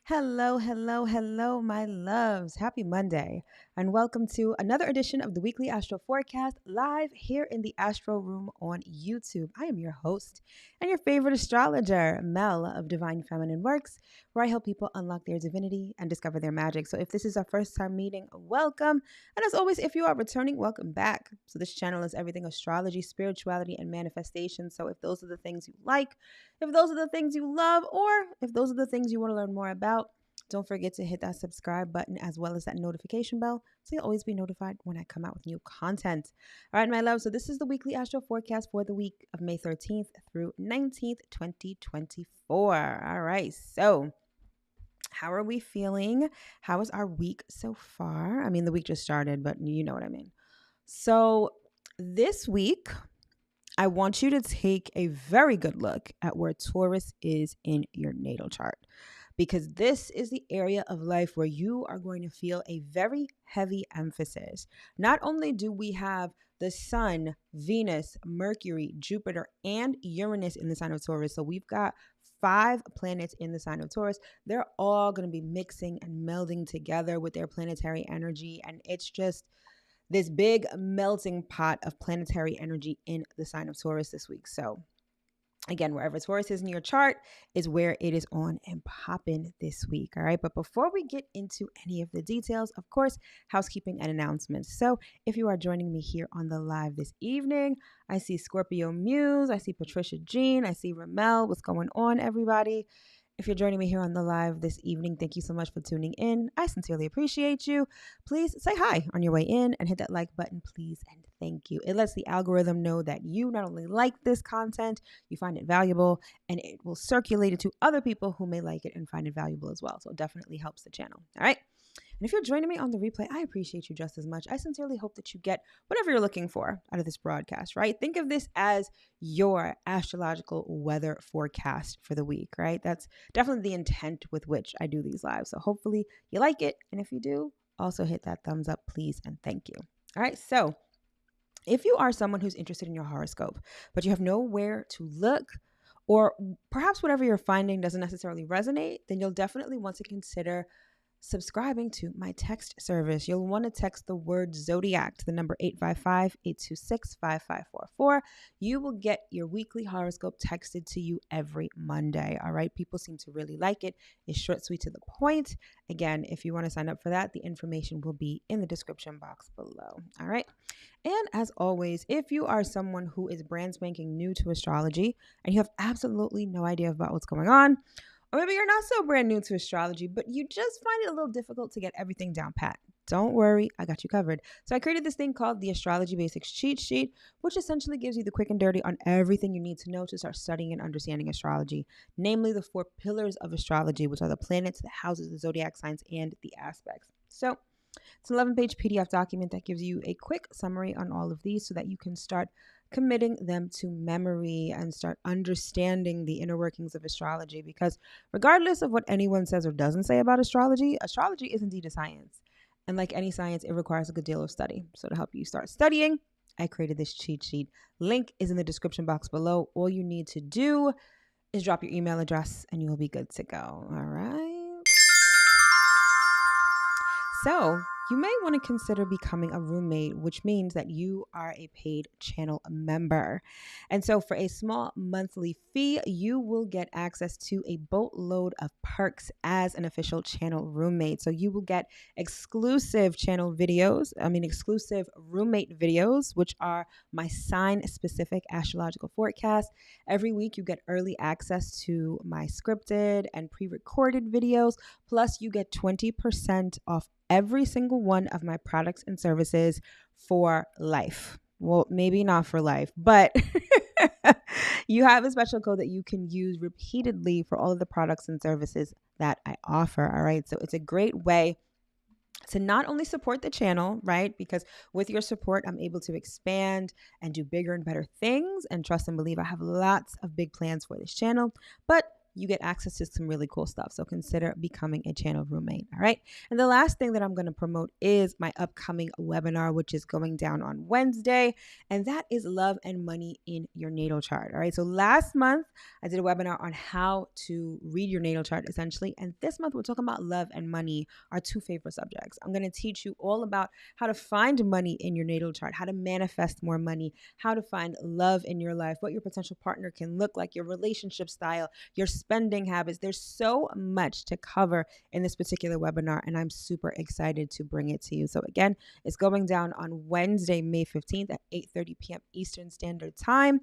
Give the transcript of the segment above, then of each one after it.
Hello, hello, hello, my loves. Happy Monday, and welcome to another edition of the Weekly Astro Forecast live here in the Astro Room on YouTube. I am your host and your favorite astrologer, Mel of Divine Feminine Works, where I help people unlock their divinity and discover their magic. So if this is our first time meeting, welcome. And as always, if you are returning, welcome back. So this channel is everything astrology, spirituality, and manifestation. So if those are the things you like, if those are the things you love, or if those are the things you want to learn more about, don't forget to hit that subscribe button as well as that notification bell so you'll always be notified when I come out with new content. All right, my love. So this is the weekly astro forecast for the week of May 13th through 19th, 2024. All right. So how are we feeling? How is our week so far? I mean, the week just started, but you know what I mean. So this week, I want you to take a very good look at where Taurus is in your natal chart, because this is the area of life where you are going to feel a very heavy emphasis. Not only do we have the Sun, Venus, Mercury, Jupiter, and Uranus in the sign of Taurus, so we've got 5 planets in the sign of Taurus. They're all going to be mixing and melding together with their planetary energy, and it's just this big melting pot of planetary energy in the sign of Taurus this week. So again, wherever Taurus is in your chart is where it is on and popping this week. All right. But before we get into any of the details, of course, housekeeping and announcements. So if you are joining me here on the live this evening, I see Scorpio Muse, I see Patricia Jean, I see Ramel. What's going on, everybody? If you're joining me here on the live this evening, thank you so much for tuning in. I sincerely appreciate you. Please say hi on your way in and hit that like button, please, and thank you. It lets the algorithm know that you not only like this content, you find it valuable, and it will circulate it to other people who may like it and find it valuable as well. So it definitely helps the channel. All right. And if you're joining me on the replay, I appreciate you just as much. I sincerely hope that you get whatever you're looking for out of this broadcast, right? Think of this as your astrological weather forecast for the week, right? That's definitely the intent with which I do these lives. So hopefully you like it. And if you do, also hit that thumbs up, please, and thank you. All right, so if you are someone who's interested in your horoscope, but you have nowhere to look, or perhaps whatever you're finding doesn't necessarily resonate, then you'll definitely want to consider subscribing to my text service. You'll want to text the word ZODIAC to the number 855-826-5544. You will get your weekly horoscope texted to you every Monday. All right. People seem to really like it. It's short, sweet, to the point. Again, if you want to sign up for that, the information will be in the description box below. All right. And as always, if you are someone who is brand spanking new to astrology and you have absolutely no idea about what's going on, or maybe you're not so brand new to astrology, but you just find it a little difficult to get everything down pat, don't worry, I got you covered. So I created this thing called the Astrology Basics Cheat Sheet, which essentially gives you the quick and dirty on everything you need to know to start studying and understanding astrology, namely the 4 pillars of astrology, which are the planets, the houses, the zodiac signs, and the aspects. So it's an 11-page PDF document that gives you a quick summary on all of these so that you can start committing them to memory and start understanding the inner workings of astrology. Because regardless of what anyone says or doesn't say about astrology, astrology is indeed a science. And like any science, it requires a good deal of study. So to help you start studying, I created this cheat sheet. Link is in the description box below. All you need to do is drop your email address and you will be good to go. All right. So you may want to consider becoming a roommate, which means that you are a paid channel member. And so for a small monthly fee, you will get access to a boatload of perks as an official channel roommate. So you will get exclusive exclusive roommate videos, which are my sign-specific astrological forecast. Every week you get early access to my scripted and pre-recorded videos, plus you get 20% off every single one of my products and services for life. Well, maybe not for life, but you have a special code that you can use repeatedly for all of the products and services that I offer. All right. So it's a great way to not only support the channel, right? Because with your support, I'm able to expand and do bigger and better things. And trust and believe, I have lots of big plans for this channel. But you get access to some really cool stuff. So consider becoming a channel roommate. All right. And the last thing that I'm going to promote is my upcoming webinar, which is going down on Wednesday. And that is love and money in your natal chart. All right. So last month I did a webinar on how to read your natal chart essentially. And this month we're talking about love and money, our two favorite subjects. I'm going to teach you all about how to find money in your natal chart, how to manifest more money, how to find love in your life, what your potential partner can look like, your relationship style, your spending habits. There's so much to cover in this particular webinar, and I'm super excited to bring it to you. So again, it's going down on Wednesday, May 15th at 8:30 p.m. Eastern Standard Time.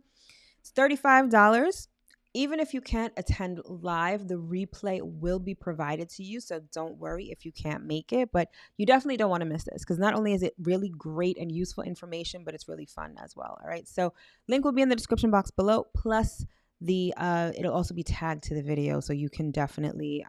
It's $35. Even if you can't attend live, the replay will be provided to you. So don't worry if you can't make it, but you definitely don't want to miss this because not only is it really great and useful information, but it's really fun as well. All right. So link will be in the description box below. Plus it'll also be tagged to the video. So you can definitely,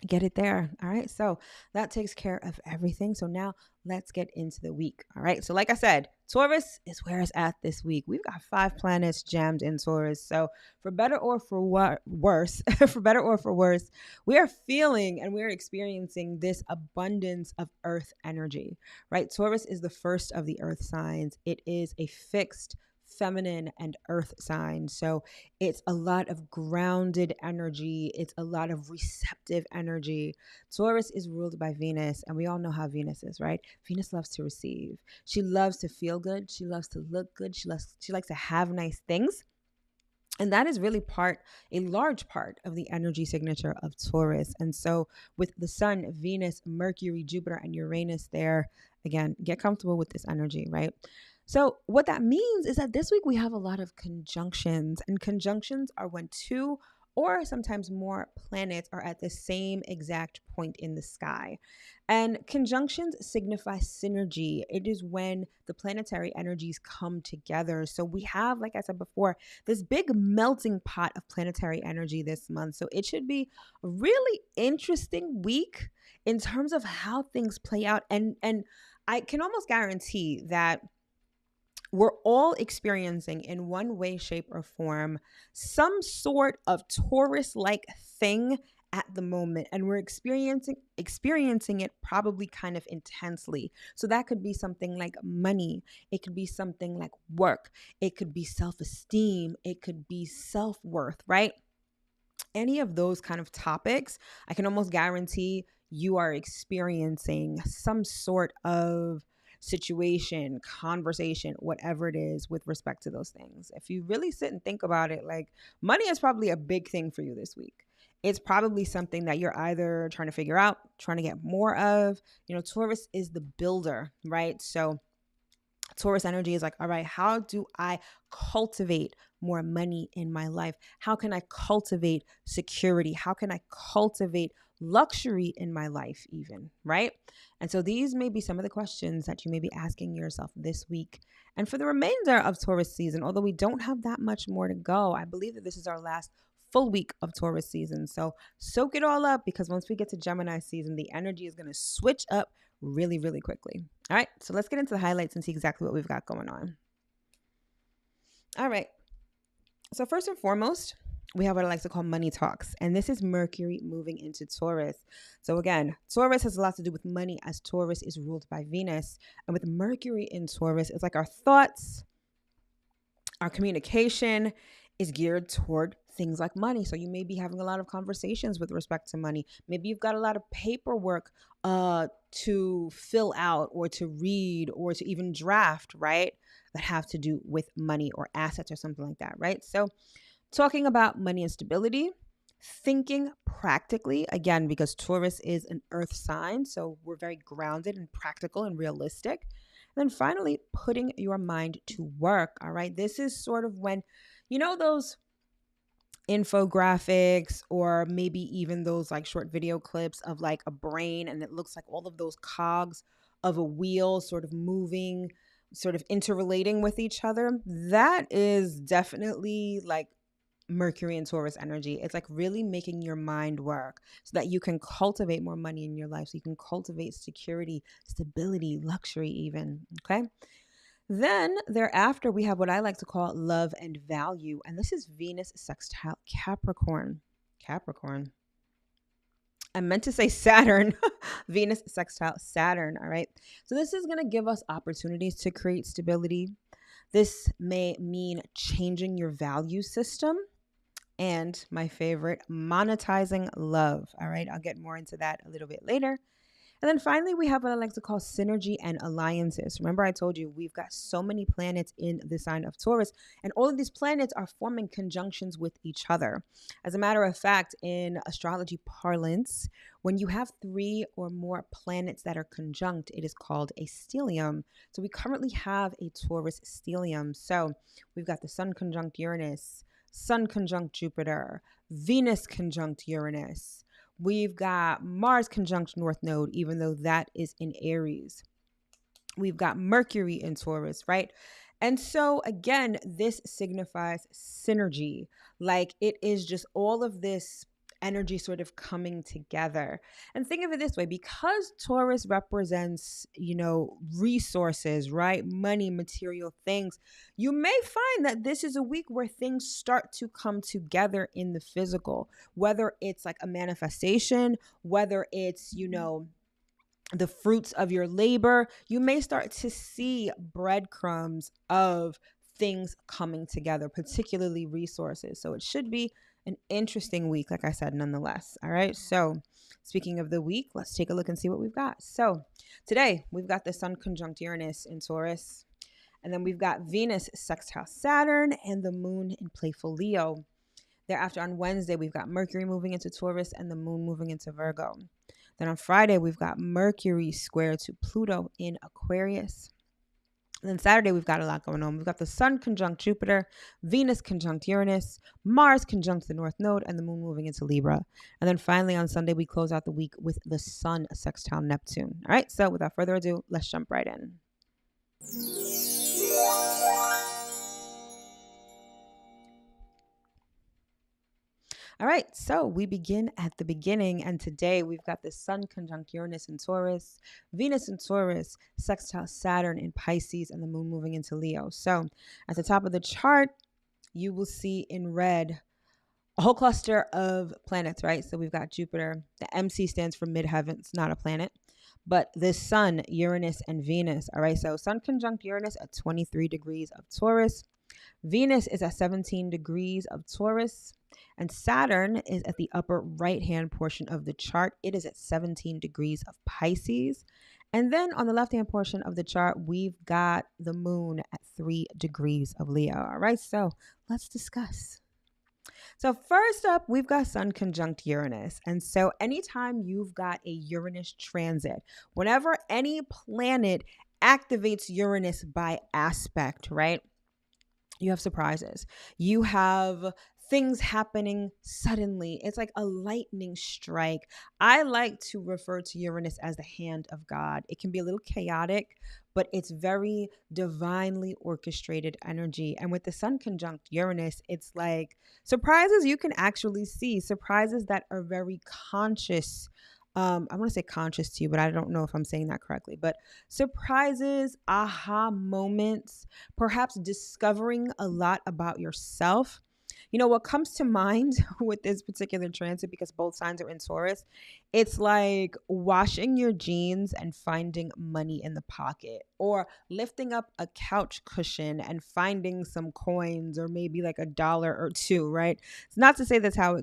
get it there. All right. So that takes care of everything. So now let's get into the week. All right. So like I said, Taurus is where it's at this week. We've got 5 planets jammed in Taurus. So for better or for worse, for better or for worse, we are feeling and we're experiencing this abundance of earth energy, right? Taurus is the first of the earth signs. It is a fixed feminine and earth sign. So it's a lot of grounded energy. It's a lot of receptive energy. Taurus is ruled by Venus, and we all know how Venus is, right? Venus loves to receive. She loves to feel good. She loves to look good. She likes to have nice things. And that is really a large part of the energy signature of Taurus. And so with the Sun, Venus, Mercury, Jupiter, and Uranus there, again, get comfortable with this energy, right? So what that means is that this week we have a lot of conjunctions, and conjunctions are when 2 or sometimes more planets are at the same exact point in the sky. And conjunctions signify synergy. It is when the planetary energies come together. So we have, like I said before, this big melting pot of planetary energy this month. So it should be a really interesting week in terms of how things play out. And I can almost guarantee that we're all experiencing in one way, shape, or form some sort of Taurus-like thing at the moment, and we're experiencing it probably kind of intensely. So that could be something like money. It could be something like work. It could be self-esteem. It could be self-worth, right? Any of those kind of topics, I can almost guarantee you are experiencing some sort of situation, conversation, whatever it is with respect to those things. If you really sit and think about it, like money is probably a big thing for you this week. It's probably something that you're either trying to figure out, trying to get more of. Taurus is the builder, right? So Taurus energy is like, all right, how do I cultivate more money in my life? How can I cultivate security? How can I cultivate luxury in my life even, right? And so these may be some of the questions that you may be asking yourself this week. And for the remainder of Taurus season, although we don't have that much more to go, I believe that this is our last full week of Taurus season. So soak it all up, because once we get to Gemini season, the energy is going to switch up really, really quickly. All right, so let's get into the highlights and see exactly what we've got going on. All right, so first and foremost, we have what I like to call money talks, and this is Mercury moving into Taurus. So again, Taurus has a lot to do with money, as Taurus is ruled by Venus, and with Mercury in Taurus, it's like our thoughts, our communication is geared toward things like money. So you may be having a lot of conversations with respect to money. Maybe you've got a lot of paperwork to fill out or to read or to even draft, right? That have to do with money or assets or something like that, right? So talking about money and stability, thinking practically, again, because Taurus is an earth sign, so we're very grounded and practical and realistic. And then finally, putting your mind to work, all right? This is sort of when, those infographics or maybe even those like short video clips of like a brain, and it looks like all of those cogs of a wheel sort of moving, sort of interrelating with each other. That is definitely like Mercury and Taurus energy. It's like really making your mind work so that you can cultivate more money in your life, so you can cultivate security, stability, luxury even, okay? Then thereafter, we have what I like to call love and value, and this is Venus sextile Capricorn. Capricorn. I meant to say Saturn, Venus sextile Saturn. All right. So this is going to give us opportunities to create stability. This may mean changing your value system. And my favorite, monetizing love. All right. I'll get more into that a little bit later. And then finally, we have what I like to call synergy and alliances. Remember, I told you we've got so many planets in the sign of Taurus, and all of these planets are forming conjunctions with each other. As a matter of fact, in astrology parlance, when you have 3 or more planets that are conjunct, it is called a stellium. So we currently have a Taurus stellium. So we've got the Sun conjunct Uranus, Sun conjunct Jupiter, Venus conjunct Uranus. We've got Mars conjunct North Node, even though that is in Aries. We've got Mercury in Taurus, right? And so again, this signifies synergy. Like it is just all of this energy sort of coming together. And think of it this way, because Taurus represents, resources, right? Money, material things. You may find that this is a week where things start to come together in the physical, whether it's like a manifestation, whether it's, the fruits of your labor. You may start to see breadcrumbs of things coming together, particularly resources. So it should be an interesting week, like I said, nonetheless. All right. So speaking of the week, let's take a look and see what we've got. So today we've got the Sun conjunct Uranus in Taurus, and then we've got Venus sextile Saturn and the Moon in playful Leo. Thereafter on Wednesday, we've got Mercury moving into Taurus and the Moon moving into Virgo. Then on Friday, we've got Mercury square to Pluto in Aquarius. And then Saturday, we've got a lot going on. We've got the Sun conjunct Jupiter, Venus conjunct Uranus, Mars conjunct the North Node, and the Moon moving into Libra. And then finally, on Sunday, we close out the week with the Sun sextile Neptune. All right, so without further ado, let's jump right in. All right, so we begin at the beginning, and today we've got the Sun conjunct Uranus in Taurus, Venus in Taurus, sextile Saturn in Pisces, and the Moon moving into Leo. So at the top of the chart, you will see in red a whole cluster of planets, right? So we've got Jupiter. The MC stands for midheaven. It's not a planet. But the Sun, Uranus, and Venus. All right, so Sun conjunct Uranus at 23 degrees of Taurus. Venus is at 17 degrees of Taurus. And Saturn is at the upper right-hand portion of the chart. It is at 17 degrees of Pisces. And then on the left-hand portion of the chart, we've got the Moon at 3 degrees of Leo. All right, so let's discuss. So first up, we've got Sun conjunct Uranus. And so anytime you've got a Uranus transit, whenever any planet activates Uranus by aspect, right? You have surprises. You have things happening suddenly. It's like a lightning strike. I like to refer to Uranus as the hand of God. It can be a little chaotic, but it's very divinely orchestrated energy. And with the Sun conjunct Uranus, it's like surprises you can actually see, surprises that are very conscious. I want to say conscious to you, but I don't know if I'm saying that correctly. But surprises, aha moments, perhaps discovering a lot about yourself. You know, what comes to mind with this particular transit, because both signs are in Taurus, it's like washing your jeans and finding money in the pocket, or lifting up a couch cushion and finding some coins, or maybe like $1 or $2, right? It's not to say that's how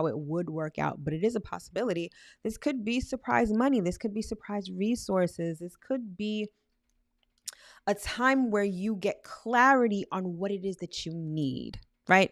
it would work out, but it is a possibility. This could be surprise money. This could be surprise resources. This could be a time where you get clarity on what it is that you need, right?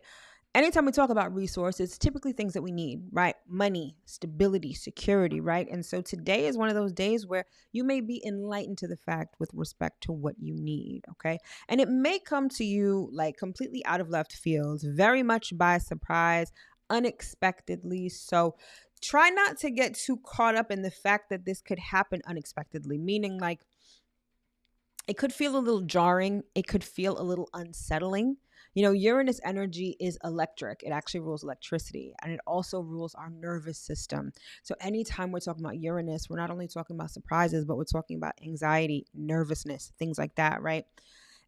Anytime we talk about resources, typically things that we need, right? Money, stability, security, right? And so today is one of those days where you may be enlightened to the fact with respect to what you need, okay? And it may come to you like completely out of left field, very much by surprise, unexpectedly. So try not to get too caught up in the fact that this could happen unexpectedly, meaning like it could feel a little jarring. It could feel a little unsettling. You know, Uranus energy is electric. It actually rules electricity, and it also rules our nervous system. So anytime we're talking about Uranus, we're not only talking about surprises, but we're talking about anxiety, nervousness, things like that, right?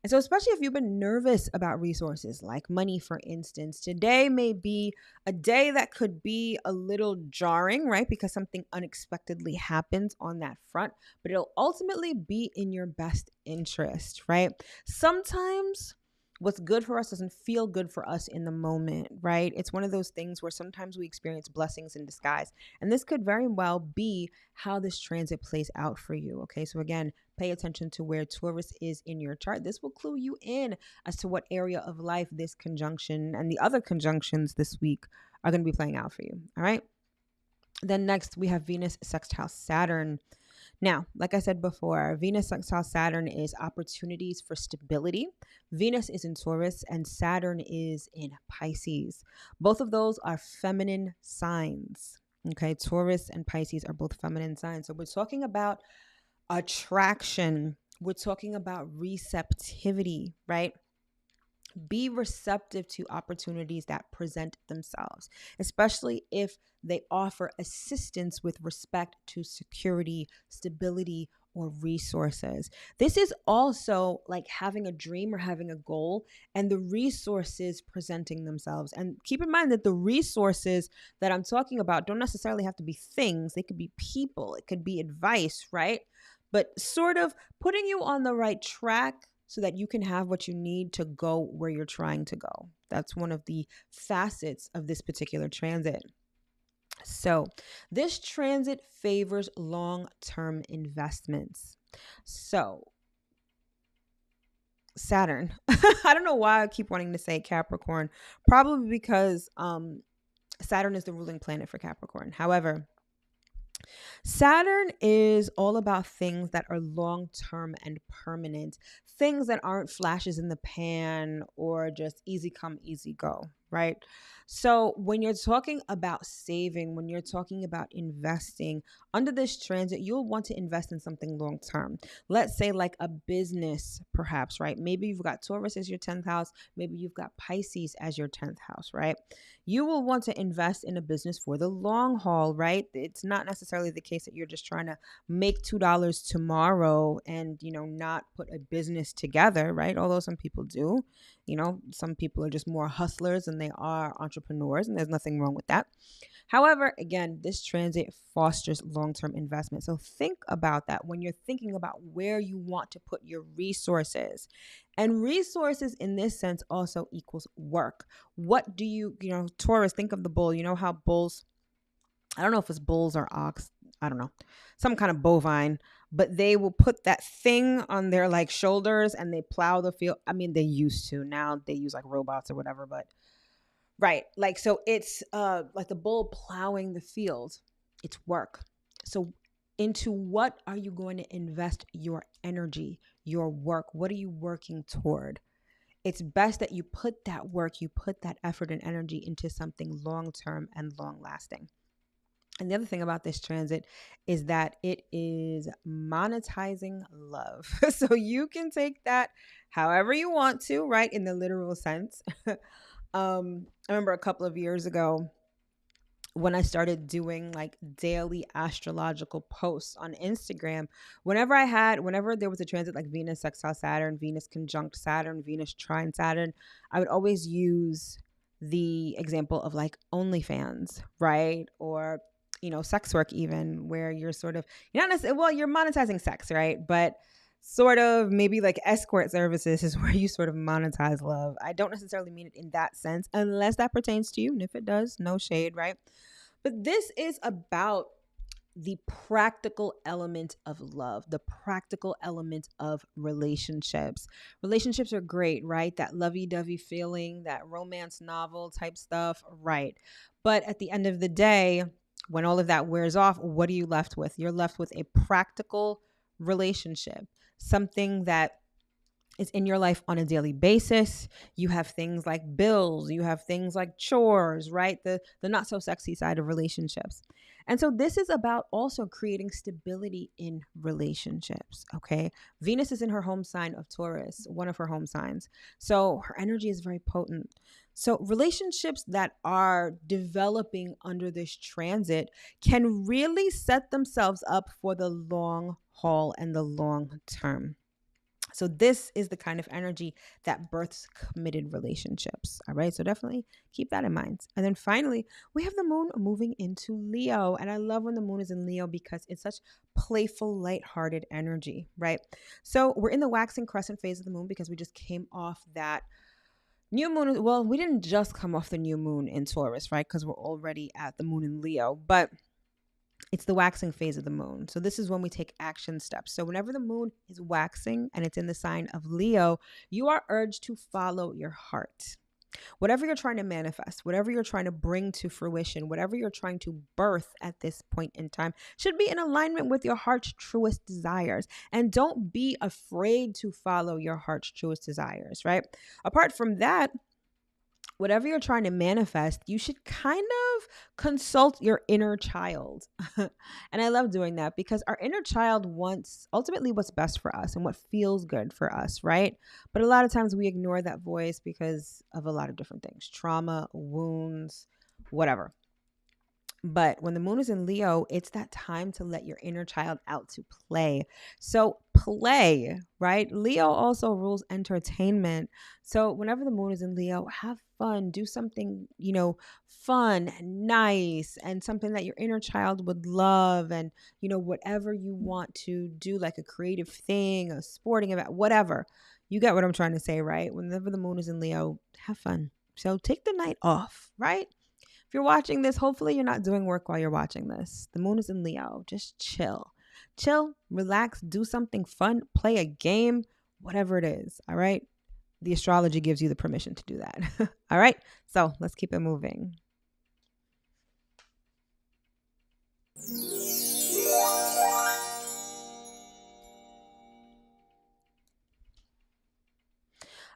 And so, especially if you've been nervous about resources like money, for instance, today may be a day that could be a little jarring, right? Because something unexpectedly happens on that front, but it'll ultimately be in your best interest, right? Sometimes what's good for us doesn't feel good for us in the moment, right? It's one of those things where sometimes we experience blessings in disguise. And this could very well be how this transit plays out for you. Okay. So, again, pay attention to where Taurus is in your chart. This will clue you in as to what area of life this conjunction and the other conjunctions this week are going to be playing out for you. All right. Then next, we have Venus sextile Saturn. Now, like I said before, Venus sextile Saturn is opportunities for stability. Venus is in Taurus and Saturn is in Pisces. Both of those are feminine signs. Okay, Taurus and Pisces are both feminine signs. So we're talking about attraction. We're talking about receptivity, right? Be receptive to opportunities that present themselves, especially if they offer assistance with respect to security, stability, or resources. This is also like having a dream or having a goal and the resources presenting themselves. And keep in mind that the resources that I'm talking about don't necessarily have to be things, they could be people, it could be advice, right? But sort of putting you on the right track so that you can have what you need to go where you're trying to go. That's one of the facets of this particular transit. So, this transit favors long-term investments. So, Saturn. I don't know why I keep wanting to say Capricorn. Probably because Saturn is the ruling planet for Capricorn. However, Saturn is all about things that are long term and permanent, things that aren't flashes in the pan or just easy come, easy go, right? So, when you're talking about saving, when you're talking about investing under this transit, you'll want to invest in something long term. Let's say, like a business, perhaps, right? Maybe you've got Taurus as your 10th house, maybe you've got Pisces as your 10th house, right? You will want to invest in a business for the long haul, right? It's not necessarily the case that you're just trying to make $2 tomorrow and, not put a business together, right? Although some people do. Some people are just more hustlers than they are entrepreneurs, and there's nothing wrong with that. However, again, this transit fosters long-term investment. So think about that when you're thinking about where you want to put your resources. And resources in this sense also equals work. What do Taurus, think of the bull. You know how bulls, I don't know if it's bulls or ox, I don't know, some kind of bovine, but they will put that thing on their like shoulders and they plow the field. I mean, they used to. Now they use like robots or whatever, but right. Like, so it's like the bull plowing the field. It's work. So into what are you going to invest your energy, your work? What are you working toward? It's best that you put that work, you put that effort and energy into something long-term and long-lasting. And the other thing about this transit is that it is monetizing love. So you can take that however you want to, right? In the literal sense. I remember a couple of years ago when I started doing like daily astrological posts on Instagram, whenever there was a transit like Venus sextile Saturn, Venus conjunct Saturn, Venus trine Saturn, I would always use the example of like OnlyFans, right? Or, sex work even, where you're sort of, you're not necessarily, well, you're monetizing sex, right? But sort of maybe like escort services is where you sort of monetize love. I don't necessarily mean it in that sense, unless that pertains to you. And if it does, no shade, right? But this is about the practical element of love, the practical element of relationships. Relationships are great, right? That lovey-dovey feeling, that romance novel type stuff, right? But at the end of the day, when all of that wears off, what are you left with? You're left with a practical relationship, something that is in your life on a daily basis. You have things like bills, you have things like chores, right? The not so sexy side of relationships. And so this is about also creating stability in relationships, okay? Venus is in her home sign of Taurus, one of her home signs. So her energy is very potent. So relationships that are developing under this transit can really set themselves up for the long haul and the long term. So this is the kind of energy that births committed relationships. All right. So definitely keep that in mind. And then finally, we have the moon moving into Leo. And I love when the moon is in Leo because it's such playful, lighthearted energy, right? So we're in the waxing crescent phase of the moon because we just came off that new moon. Well, we didn't just come off the new moon in Taurus, right? Because we're already at the moon in Leo. But it's the waxing phase of the moon. So this is when we take action steps. So whenever the moon is waxing and it's in the sign of Leo, you are urged to follow your heart. Whatever you're trying to manifest, whatever you're trying to bring to fruition, whatever you're trying to birth at this point in time should be in alignment with your heart's truest desires. And don't be afraid to follow your heart's truest desires, right? Apart from that, whatever you're trying to manifest, you should kind of consult your inner child. And I love doing that because our inner child wants ultimately what's best for us and what feels good for us, right? But a lot of times we ignore that voice because of a lot of different things, trauma, wounds, whatever. But when the moon is in Leo, it's that time to let your inner child out to play. So play, right? Leo also rules entertainment. So whenever the moon is in Leo, have fun, do something, fun and nice and something that your inner child would love. And, whatever you want to do, like a creative thing, a sporting event, whatever. You get what I'm trying to say, right? Whenever the moon is in Leo, have fun. So take the night off, right? If you're watching this, hopefully you're not doing work while you're watching this. The moon is in Leo. Just chill. Chill, relax, do something fun, play a game, whatever it is. All right. The astrology gives you the permission to do that. All right. So let's keep it moving.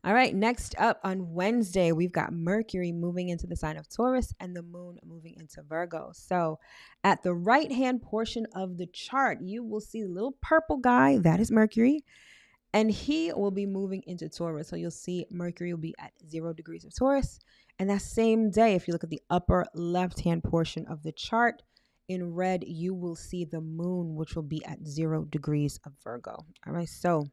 All right, next up on Wednesday, we've got Mercury moving into the sign of Taurus and the moon moving into Virgo. So at the right-hand portion of the chart, you will see the little purple guy, that is Mercury, and he will be moving into Taurus. So you'll see Mercury will be at 0 degrees of Taurus. And that same day, if you look at the upper left-hand portion of the chart, in red, you will see the moon, which will be at 0 degrees of Virgo. All right, so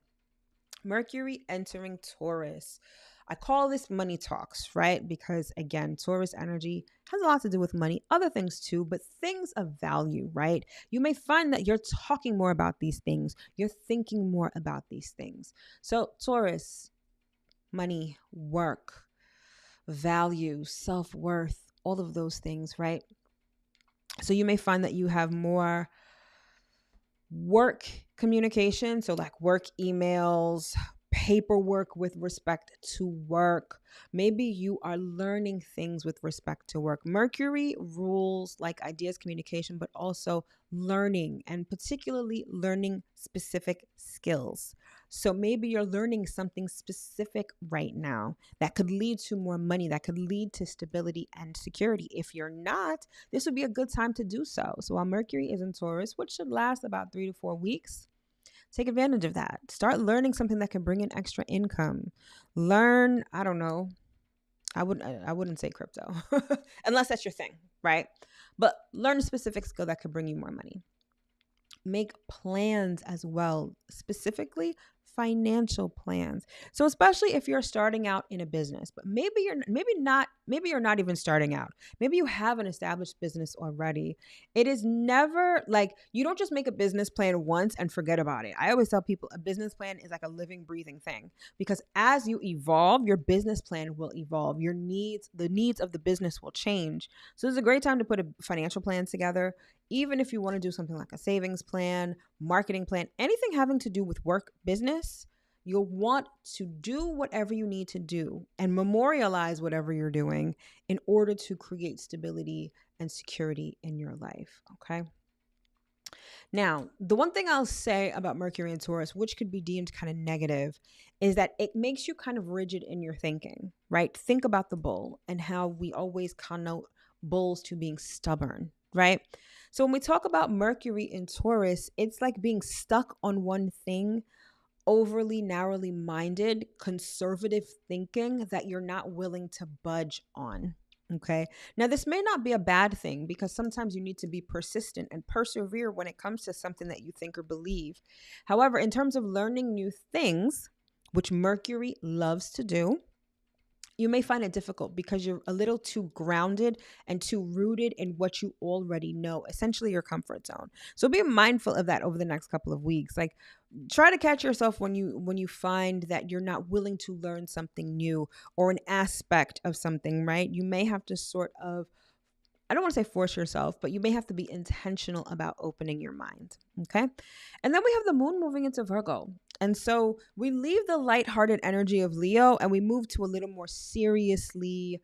Mercury entering Taurus. I call this money talks, right? Because again, Taurus energy has a lot to do with money, other things too, but things of value, right? You may find that you're talking more about these things, you're thinking more about these things. So, Taurus, money, work, value, self worth, all of those things, right? So, you may find that you have more work communication, so like work emails, paperwork with respect to work. Maybe you are learning things with respect to work. Mercury rules like ideas, communication, but also learning, and particularly learning specific skills. So maybe you're learning something specific right now that could lead to more money, that could lead to stability and security. If you're not, this would be a good time to do so. So while Mercury is in Taurus, which should last about 3 to 4 weeks, take advantage of that. Start learning something that can bring in extra income. Learn, I don't know. I wouldn't say crypto unless that's your thing, right? But learn a specific skill that could bring you more money. Make plans as well, specifically financial plans. So especially if you're starting out in a business, but maybe you're not even starting out. Maybe you have an established business already. It is never like you don't just make a business plan once and forget about it. I always tell people a business plan is like a living, breathing thing because as you evolve, your business plan will evolve. The needs of the business will change. So it's a great time to put a financial plan together. Even if you want to do something like a savings plan, marketing plan, anything having to do with work, business, you'll want to do whatever you need to do and memorialize whatever you're doing in order to create stability and security in your life, okay? Now, the one thing I'll say about Mercury and Taurus, which could be deemed kind of negative, is that it makes you kind of rigid in your thinking, right? Think about the bull and how we always connote bulls to being stubborn, right? So when we talk about Mercury in Taurus, it's like being stuck on one thing, overly narrowly minded, conservative thinking that you're not willing to budge on. Okay. Now, this may not be a bad thing because sometimes you need to be persistent and persevere when it comes to something that you think or believe. However, in terms of learning new things, which Mercury loves to do, you may find it difficult because you're a little too grounded and too rooted in what you already know, essentially your comfort zone. So be mindful of that over the next couple of weeks. Like, try to catch yourself when you find that you're not willing to learn something new or an aspect of something, right? You may have to sort of, I don't want to say force yourself, but you may have to be intentional about opening your mind. Okay. And then we have the moon moving into Virgo. And so we leave the lighthearted energy of Leo and we move to a little more seriously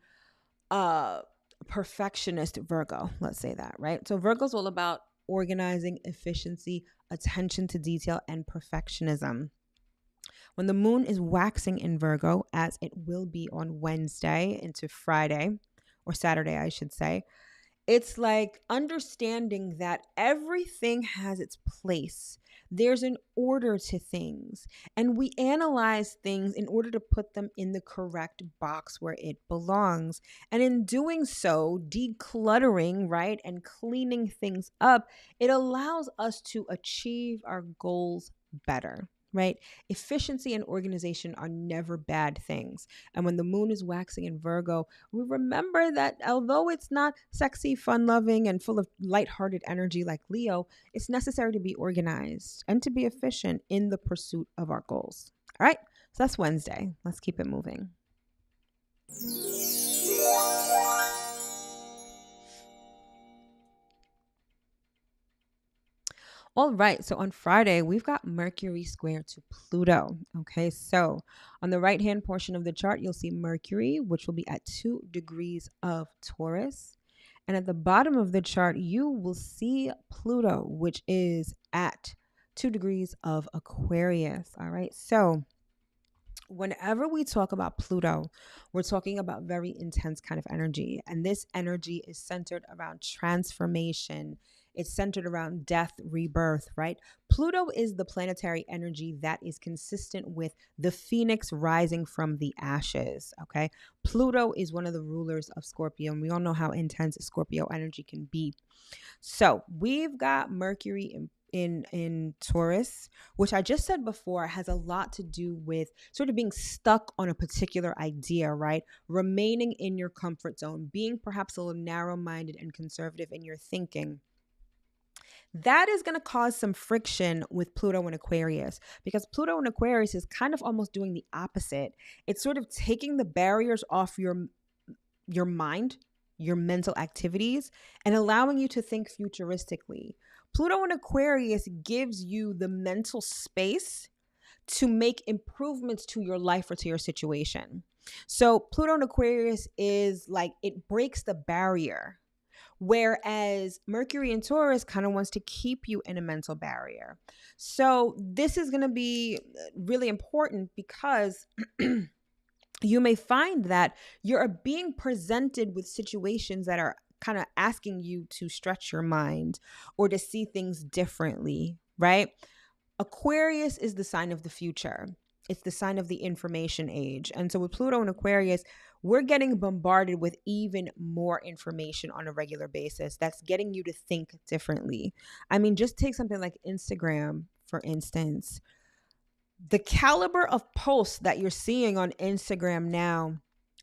uh perfectionist Virgo. Let's say that, right? So Virgo's all about organizing, efficiency, attention to detail, and perfectionism. When the moon is waxing in Virgo, as it will be on Wednesday into Friday, or Saturday, I should say, it's like understanding that everything has its place. There's an order to things, and we analyze things in order to put them in the correct box where it belongs. And in doing so, decluttering, right, and cleaning things up, it allows us to achieve our goals better. Right? Efficiency and organization are never bad things. And when the moon is waxing in Virgo, we remember that although it's not sexy, fun loving, and full of lighthearted energy like Leo, it's necessary to be organized and to be efficient in the pursuit of our goals. All right, so that's Wednesday. Let's keep it moving. All right, so on Friday, we've got Mercury square to Pluto. Okay, so on the right hand portion of the chart, you'll see Mercury, which will be at 2 degrees of Taurus. And at the bottom of the chart, you will see Pluto, which is at 2 degrees of Aquarius. All right, so whenever we talk about Pluto, we're talking about very intense kind of energy. And this energy is centered around transformation. It's centered around death, rebirth, right? Pluto is the planetary energy that is consistent with the phoenix rising from the ashes, okay? Pluto is one of the rulers of Scorpio, and we all know how intense Scorpio energy can be. So we've got Mercury in Taurus, which I just said before has a lot to do with sort of being stuck on a particular idea, right? Remaining in your comfort zone, being perhaps a little narrow-minded and conservative in your thinking. That is going to cause some friction with Pluto and Aquarius, because Pluto and Aquarius is kind of almost doing the opposite. It's sort of taking the barriers off your mind, your mental activities, and allowing you to think futuristically. Pluto in Aquarius gives you the mental space to make improvements to your life or to your situation. So Pluto in Aquarius is like, it breaks the barrier. Whereas Mercury in Taurus kind of wants to keep you in a mental barrier. So this is going to be really important because you may find that you're being presented with situations that are kind of asking you to stretch your mind or to see things differently, right? Aquarius is the sign of the future. It's the sign of the information age. And so with Pluto and Aquarius, we're getting bombarded with even more information on a regular basis that's getting you to think differently. I mean, just take something like Instagram, for instance. The caliber of posts that you're seeing on Instagram now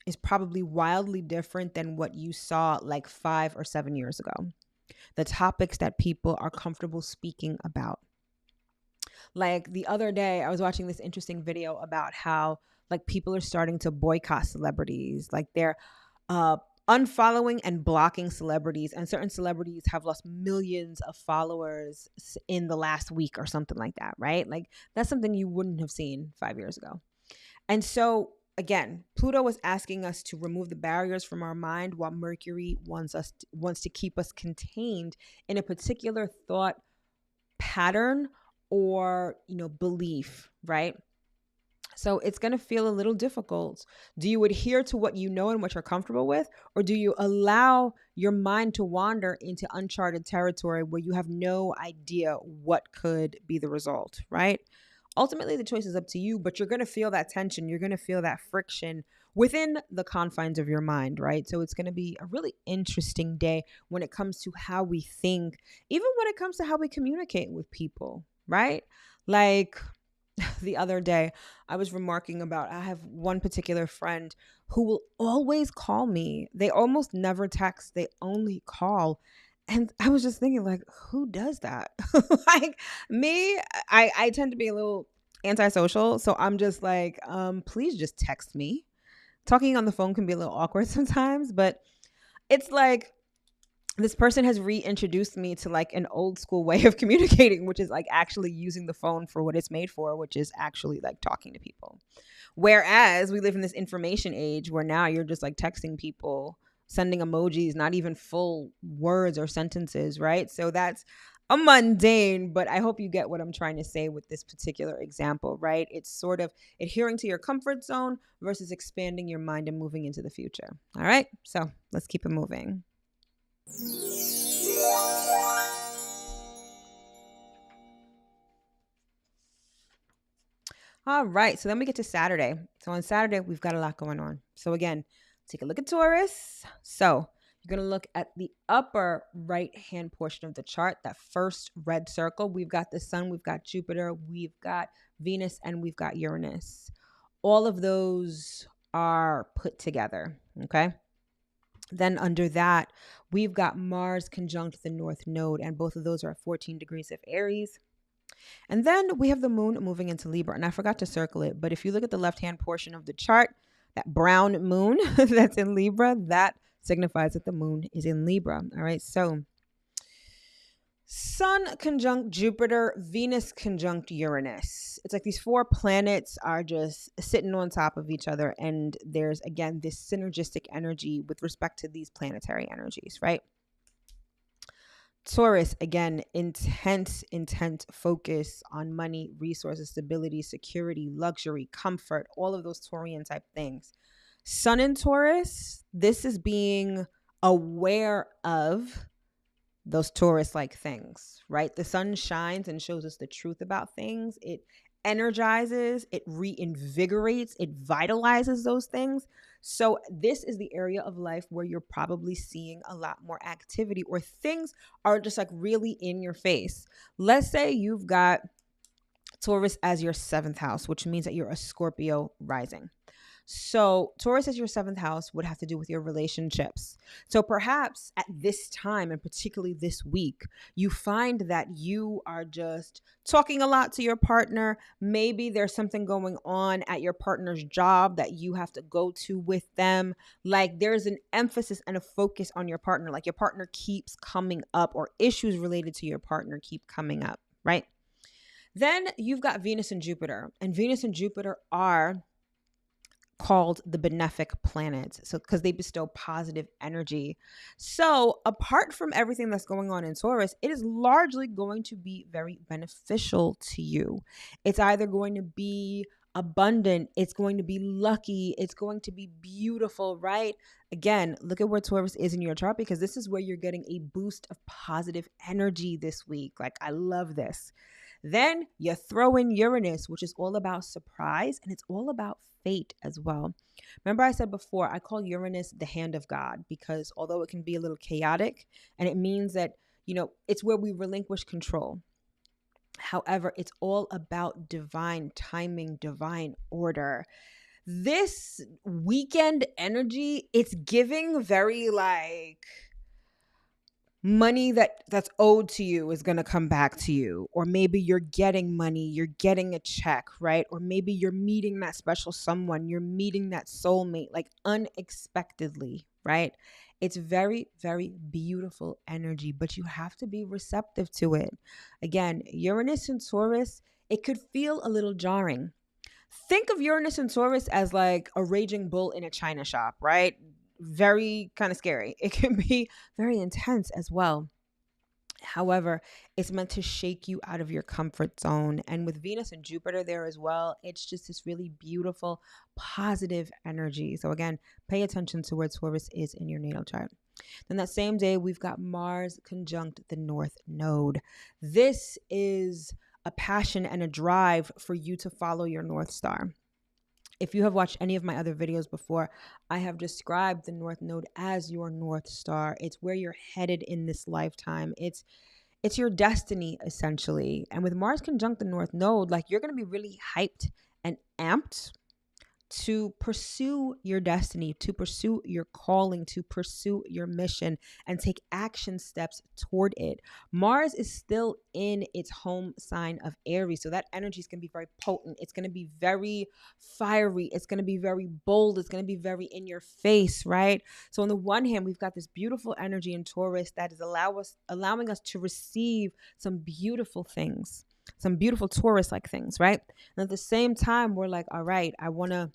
is probably wildly different than what you saw like 5 or 7 years ago. The topics that people are comfortable speaking about. Like the other day, I was watching this interesting video about how like people are starting to boycott celebrities. Like they're unfollowing and blocking celebrities, and certain celebrities have lost millions of followers in the last week or something like that, right? Like that's something you wouldn't have seen 5 years ago. And so again, Pluto is asking us to remove the barriers from our mind, while Mercury wants to keep us contained in a particular thought pattern or, belief, right? So it's going to feel a little difficult. Do you adhere to what you know and what you're comfortable with? Or do you allow your mind to wander into uncharted territory where you have no idea what could be the result, right? Ultimately, the choice is up to you, but you're going to feel that tension. You're going to feel that friction within the confines of your mind, right? So it's going to be a really interesting day when it comes to how we think, even when it comes to how we communicate with people, right? Like the other day, I was remarking about, I have one particular friend who will always call me. They almost never text, they only call. And I was just thinking, like, who does that? Like me, I tend to be a little antisocial. So I'm just like, please just text me. Talking on the phone can be a little awkward sometimes, but it's like, this person has reintroduced me to like an old school way of communicating, which is like actually using the phone for what it's made for, which is actually like talking to people. Whereas we live in this information age where now you're just like texting people, sending emojis, not even full words or sentences, right? So that's a mundane, but I hope you get what I'm trying to say with this particular example, right? It's sort of adhering to your comfort zone versus expanding your mind and moving into the future. All right, so let's keep it moving. All right, so then we get to Saturday. So on Saturday, we've got a lot going on. So again, take a look at Taurus. So you're going to look at the upper right-hand portion of the chart, that first red circle. We've got the sun, we've got Jupiter, we've got Venus, and we've got Uranus. All of those are put together, okay? Then under that, we've got Mars conjunct the North Node, and both of those are at 14 degrees of Aries. And then we have the moon moving into Libra. And I forgot to circle it, but if you look at the left-hand portion of the chart, that brown moon that's in Libra, that signifies that the moon is in Libra. All right, so Sun conjunct Jupiter, Venus conjunct Uranus. It's like these four planets are just sitting on top of each other. And there's, again, this synergistic energy with respect to these planetary energies, right? Taurus, again, intense focus on money, resources, stability, security, luxury, comfort, all of those Taurian type things. Sun in Taurus, this is being aware of those Taurus-like things, right? The sun shines and shows us the truth about things. It energizes, it reinvigorates, it vitalizes those things. So this is the area of life where you're probably seeing a lot more activity, or things are just like really in your face. Let's say you've got Taurus as your 7th house, which means that you're a Scorpio rising. So Taurus as your 7th house would have to do with your relationships. So perhaps at this time, and particularly this week, you find that you are just talking a lot to your partner. Maybe there's something going on at your partner's job that you have to go to with them. Like there's an emphasis and a focus on your partner. Like your partner keeps coming up, or issues related to your partner keep coming up, right? Then you've got Venus and Jupiter, and Venus and Jupiter are called the benefic planets, so because they bestow positive energy. So apart from everything that's going on in Taurus, it is largely going to be very beneficial to you. It's either going to be abundant, it's going to be lucky, it's going to be beautiful, right? Again, look at where Taurus is in your chart, because this is where you're getting a boost of positive energy this week. Like, I love this. Then you throw in Uranus, which is all about surprise, and it's all about fate as well. Remember I said before, I call Uranus the hand of God, because although it can be a little chaotic, and it means that, it's where we relinquish control. However, it's all about divine timing, divine order. This weekend energy, it's giving very like money that's owed to you is going to come back to you. Or maybe you're getting money, you're getting a check, right? Or maybe you're meeting that special someone, you're meeting that soulmate, like unexpectedly, right? It's very, very beautiful energy, but you have to be receptive to it. Again, Uranus and Taurus, it could feel a little jarring. Think of Uranus and Taurus as like a raging bull in a china shop, right? Very kind of scary. It can be very intense as well. However, it's meant to shake you out of your comfort zone. And with Venus and Jupiter there as well, it's just this really beautiful, positive energy. So again, pay attention to where Taurus is in your natal chart. Then that same day, we've got Mars conjunct the North Node. This is a passion and a drive for you to follow your North Star. If you have watched any of my other videos before, I have described the North Node as your North Star. It's where you're headed in this lifetime. It's your destiny, essentially. And with Mars conjunct the North Node, like, you're going to be really hyped and amped to pursue your destiny, to pursue your calling, to pursue your mission, and take action steps toward it. Mars is still in its home sign of Aries, so that energy is going to be very potent. It's going to be very fiery. It's going to be very bold. It's going to be very in your face, right? So on the one hand, we've got this beautiful energy in Taurus that is allowing us to receive some beautiful things, some beautiful Taurus-like things, right? And at the same time, we're like, all right, I want to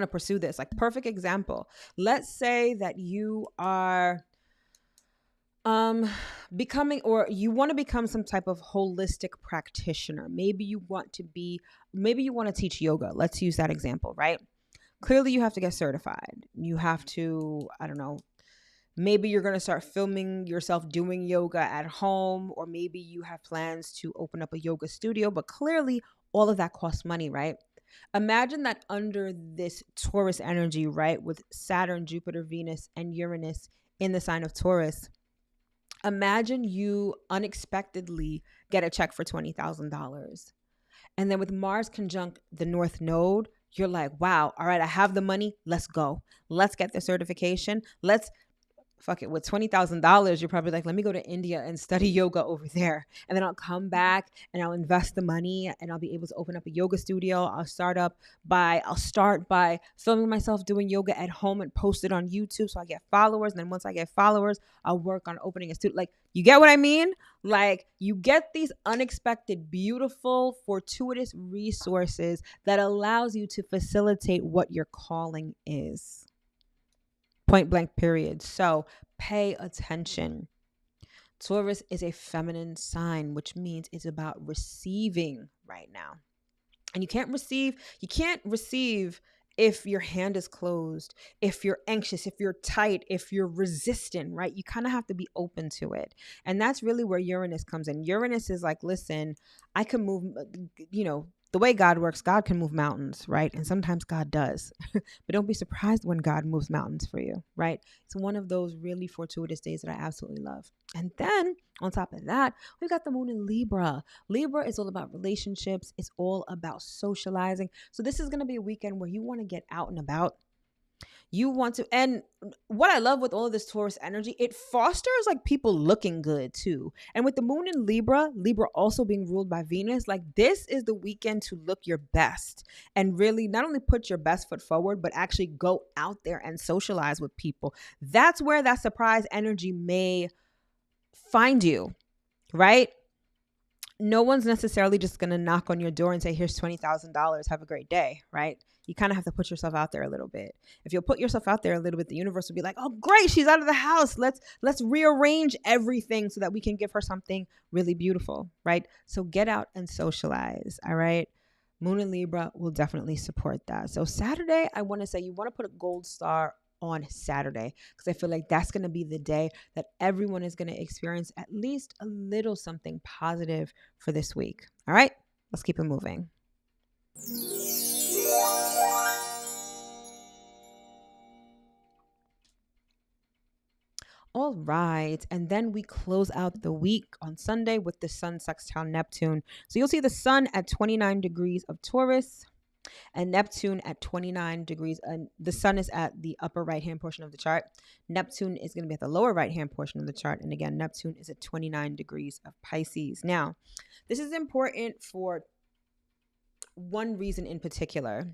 pursue this. Like, perfect example. Let's say that you are becoming, or you want to become some type of holistic practitioner. Maybe you want to teach yoga. Let's use that example, right? Clearly you have to get certified. You have to, I don't know, maybe you're going to start filming yourself doing yoga at home, or maybe you have plans to open up a yoga studio, but clearly all of that costs money, right? Imagine that under this Taurus energy, right, with Saturn, Jupiter, Venus, and Uranus in the sign of Taurus. Imagine you unexpectedly get a check for $20,000. And then with Mars conjunct the North Node, you're like, wow, all right, I have the money. Let's go. Let's get the certification. Fuck it, with $20,000, you're probably like, let me go to India and study yoga over there. And then I'll come back and I'll invest the money and I'll be able to open up a yoga studio. I'll start by filming myself doing yoga at home and post it on YouTube so I get followers. And then once I get followers, I'll work on opening a studio. Like, you get what I mean? Like, you get these unexpected, beautiful, fortuitous resources that allows you to facilitate what your calling is. Point blank, period. So pay attention. Taurus is a feminine sign, which means it's about receiving right now. And you can't receive if your hand is closed, if you're anxious, if you're tight, if you're resistant, right? You kind of have to be open to it. And that's really where Uranus comes in. Uranus is like, listen, I can move, the way God works, God can move mountains, right? And sometimes God does. But don't be surprised when God moves mountains for you, right? It's one of those really fortuitous days that I absolutely love. And then on top of that, we've got the moon in Libra. Libra is all about relationships. It's all about socializing. So this is going to be a weekend where you want to get out and about. You want to, and what I love with all of this Taurus energy, it fosters like people looking good too. And with the moon in Libra also being ruled by Venus, like, this is the weekend to look your best and really not only put your best foot forward, but actually go out there and socialize with people. That's where that surprise energy may find you, right? No one's necessarily just going to knock on your door and say, here's $20,000. Have a great day, right? You kind of have to put yourself out there a little bit. If you'll put yourself out there a little bit, the universe will be like, oh, great, she's out of the house. Let's rearrange everything so that we can give her something really beautiful, right? So get out and socialize, all right? Moon in Libra will definitely support that. So Saturday, I want to say you want to put a gold star on Saturday, because I feel like that's going to be the day that everyone is going to experience at least a little something positive for this week. All right, let's keep it moving. All right, and then we close out the week on Sunday with the Sun sextile Neptune. So you'll see the Sun at 29 degrees of Taurus and Neptune at 29 degrees. And the Sun is at the upper right-hand portion of the chart. Neptune is going to be at the lower right-hand portion of the chart. And again, Neptune is at 29 degrees of Pisces. Now, this is important for one reason in particular.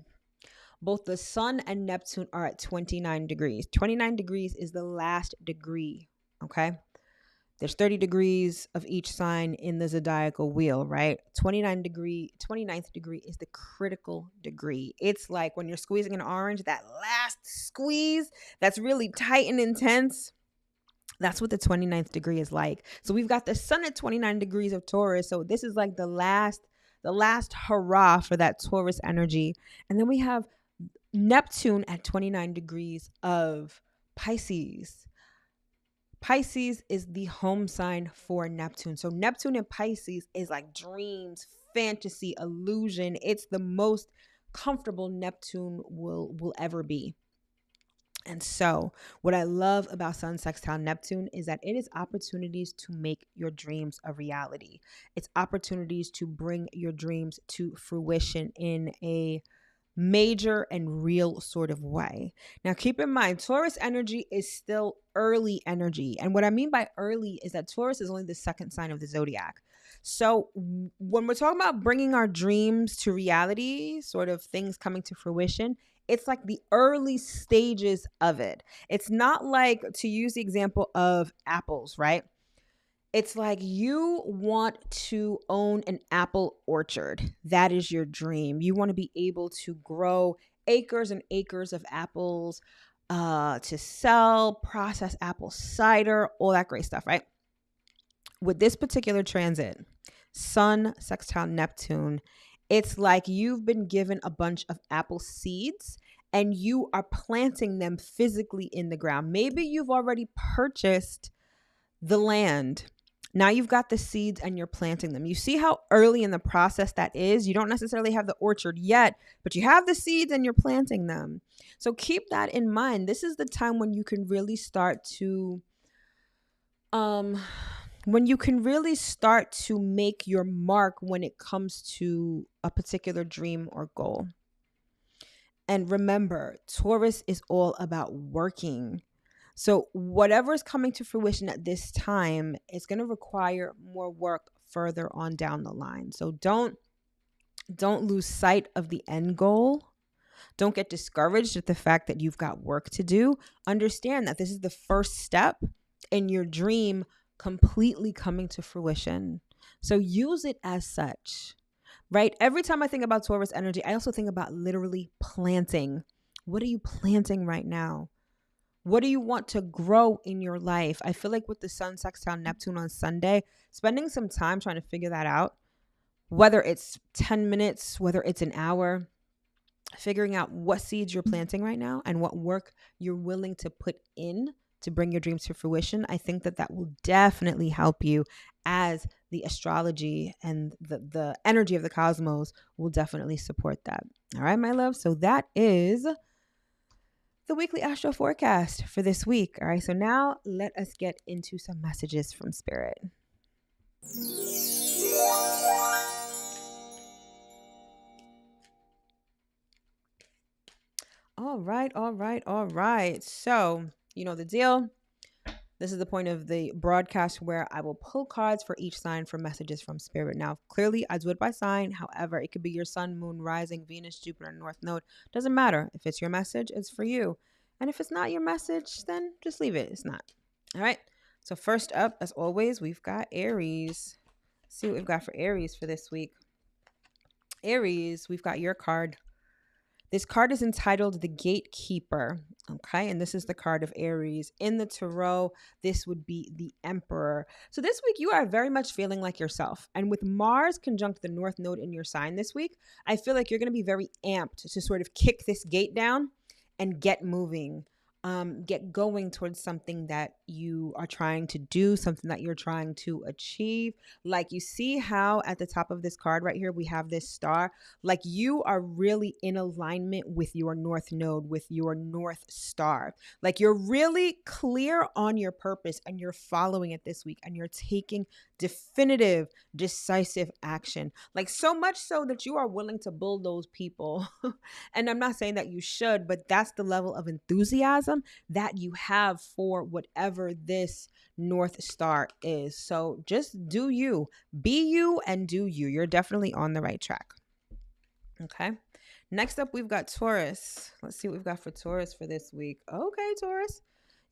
Both the Sun and Neptune are at 29 degrees. 29 degrees is the last degree, okay? There's 30 degrees of each sign in the zodiacal wheel, right? 29th degree is the critical degree. It's like when you're squeezing an orange, that last squeeze that's really tight and intense. That's what the 29th degree is like. So we've got the Sun at 29 degrees of Taurus. So this is like the last hurrah for that Taurus energy. And then we have Neptune at 29 degrees of Pisces. Pisces is the home sign for Neptune. So Neptune in Pisces is like dreams, fantasy, illusion. It's the most comfortable Neptune will ever be. And so, what I love about Sun sextile Neptune is that it is opportunities to make your dreams a reality. It's opportunities to bring your dreams to fruition in a major and real sort of way. Now, keep in mind, Taurus energy is still early energy. And what I mean by early is that Taurus is only the second sign of the zodiac. So, when we're talking about bringing our dreams to reality, sort of things coming to fruition, it's like the early stages of it. It's not like, to use the example of apples, right? It's like you want to own an apple orchard. That is your dream. You want to be able to grow acres and acres of apples to sell, process apple cider, all that great stuff, right? With this particular transit, Sun sextile Neptune, it's like you've been given a bunch of apple seeds and you are planting them physically in the ground. Maybe you've already purchased the land. Now you've got the seeds and you're planting them. You see how early in the process that is? You don't necessarily have the orchard yet, but you have the seeds and you're planting them. So keep that in mind. This is the time when you can really start to make your mark when it comes to a particular dream or goal. And remember, Taurus is all about working. So whatever is coming to fruition at this time is going to require more work further on down the line. So don't lose sight of the end goal. Don't get discouraged at the fact that you've got work to do. Understand that this is the first step in your dream completely coming to fruition. So use it as such, right? Every time I think about Taurus energy, I also think about literally planting. What are you planting right now? What do you want to grow in your life? I feel like with the Sun sextile Neptune on Sunday, spending some time trying to figure that out, whether it's 10 minutes, whether it's an hour, figuring out what seeds you're planting right now and what work you're willing to put in to bring your dreams to fruition. I think that will definitely help you, as the astrology and the energy of the cosmos will definitely support that. All right, my love. So that is the weekly astro forecast for this week. All right, so now let us get into some messages from Spirit. All right. So, you know the deal. This is the point of the broadcast where I will pull cards for each sign for messages from Spirit. Now, clearly, I do it by sign. However, it could be your sun, moon, rising, Venus, Jupiter, North Node. Doesn't matter. If it's your message, it's for you. And if it's not your message, then just leave it. It's not. All right. So first up, as always, we've got Aries. Let's see what we've got for Aries for this week. Aries, we've got your card. This card is entitled The Gatekeeper, okay? And this is the card of Aries. In the Tarot, this would be the Emperor. So this week, you are very much feeling like yourself. And with Mars conjunct the North Node in your sign this week, I feel like you're going to be very amped to sort of kick this gate down and get moving. Get going towards something that you are trying to do, something that you're trying to achieve. Like, you see how at the top of this card right here, we have this star. Like, you are really in alignment with your North Node, with your North Star. Like, you're really clear on your purpose and you're following it this week and you're taking definitive, decisive action. Like, so much so that you are willing to bulldoze people. And I'm not saying that you should, but that's the level of enthusiasm that you have for whatever this North Star is. So just do you, be you, and do you. You're definitely on the right track. Okay. Next up, we've got Taurus. Let's see what we've got for Taurus for this week. Okay, Taurus.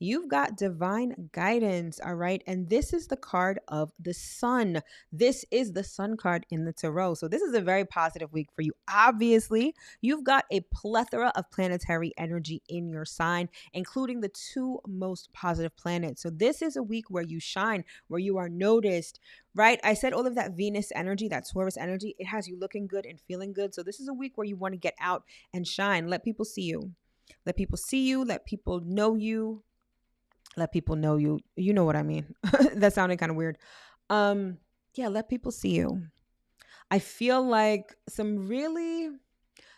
You've got divine guidance, all right? And this is the card of the sun. This is the sun card in the tarot. So this is a very positive week for you. Obviously, you've got a plethora of planetary energy in your sign, including the two most positive planets. So this is a week where you shine, where you are noticed, right? I said all of that Venus energy, that Taurus energy, it has you looking good and feeling good. So this is a week where you want to get out and shine. Let people see you. Let people see you. Let people know you. Let people know you know what I mean. That sounded kind of weird. Um yeah, let people see you. I feel like some really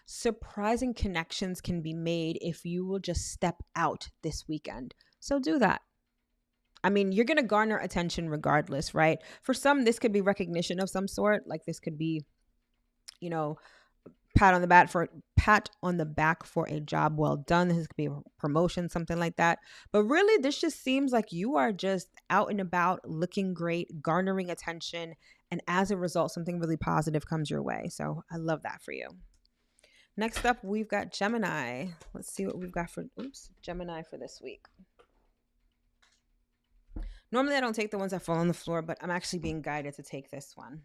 surprising connections can be made if you will just step out this weekend. So do that. I mean, you're going to garner attention regardless, right? For some, this could be recognition of some sort. Like this could be, you know, pat on the back for a job well done. This could be a promotion, something like that. But really, this just seems like you are just out and about, looking great, garnering attention, and as a result, something really positive comes your way. So I love that for you. Next up, we've got Gemini. Let's see what we've got for Gemini for this week. Normally, I don't take the ones that fall on the floor, but I'm actually being guided to take this one.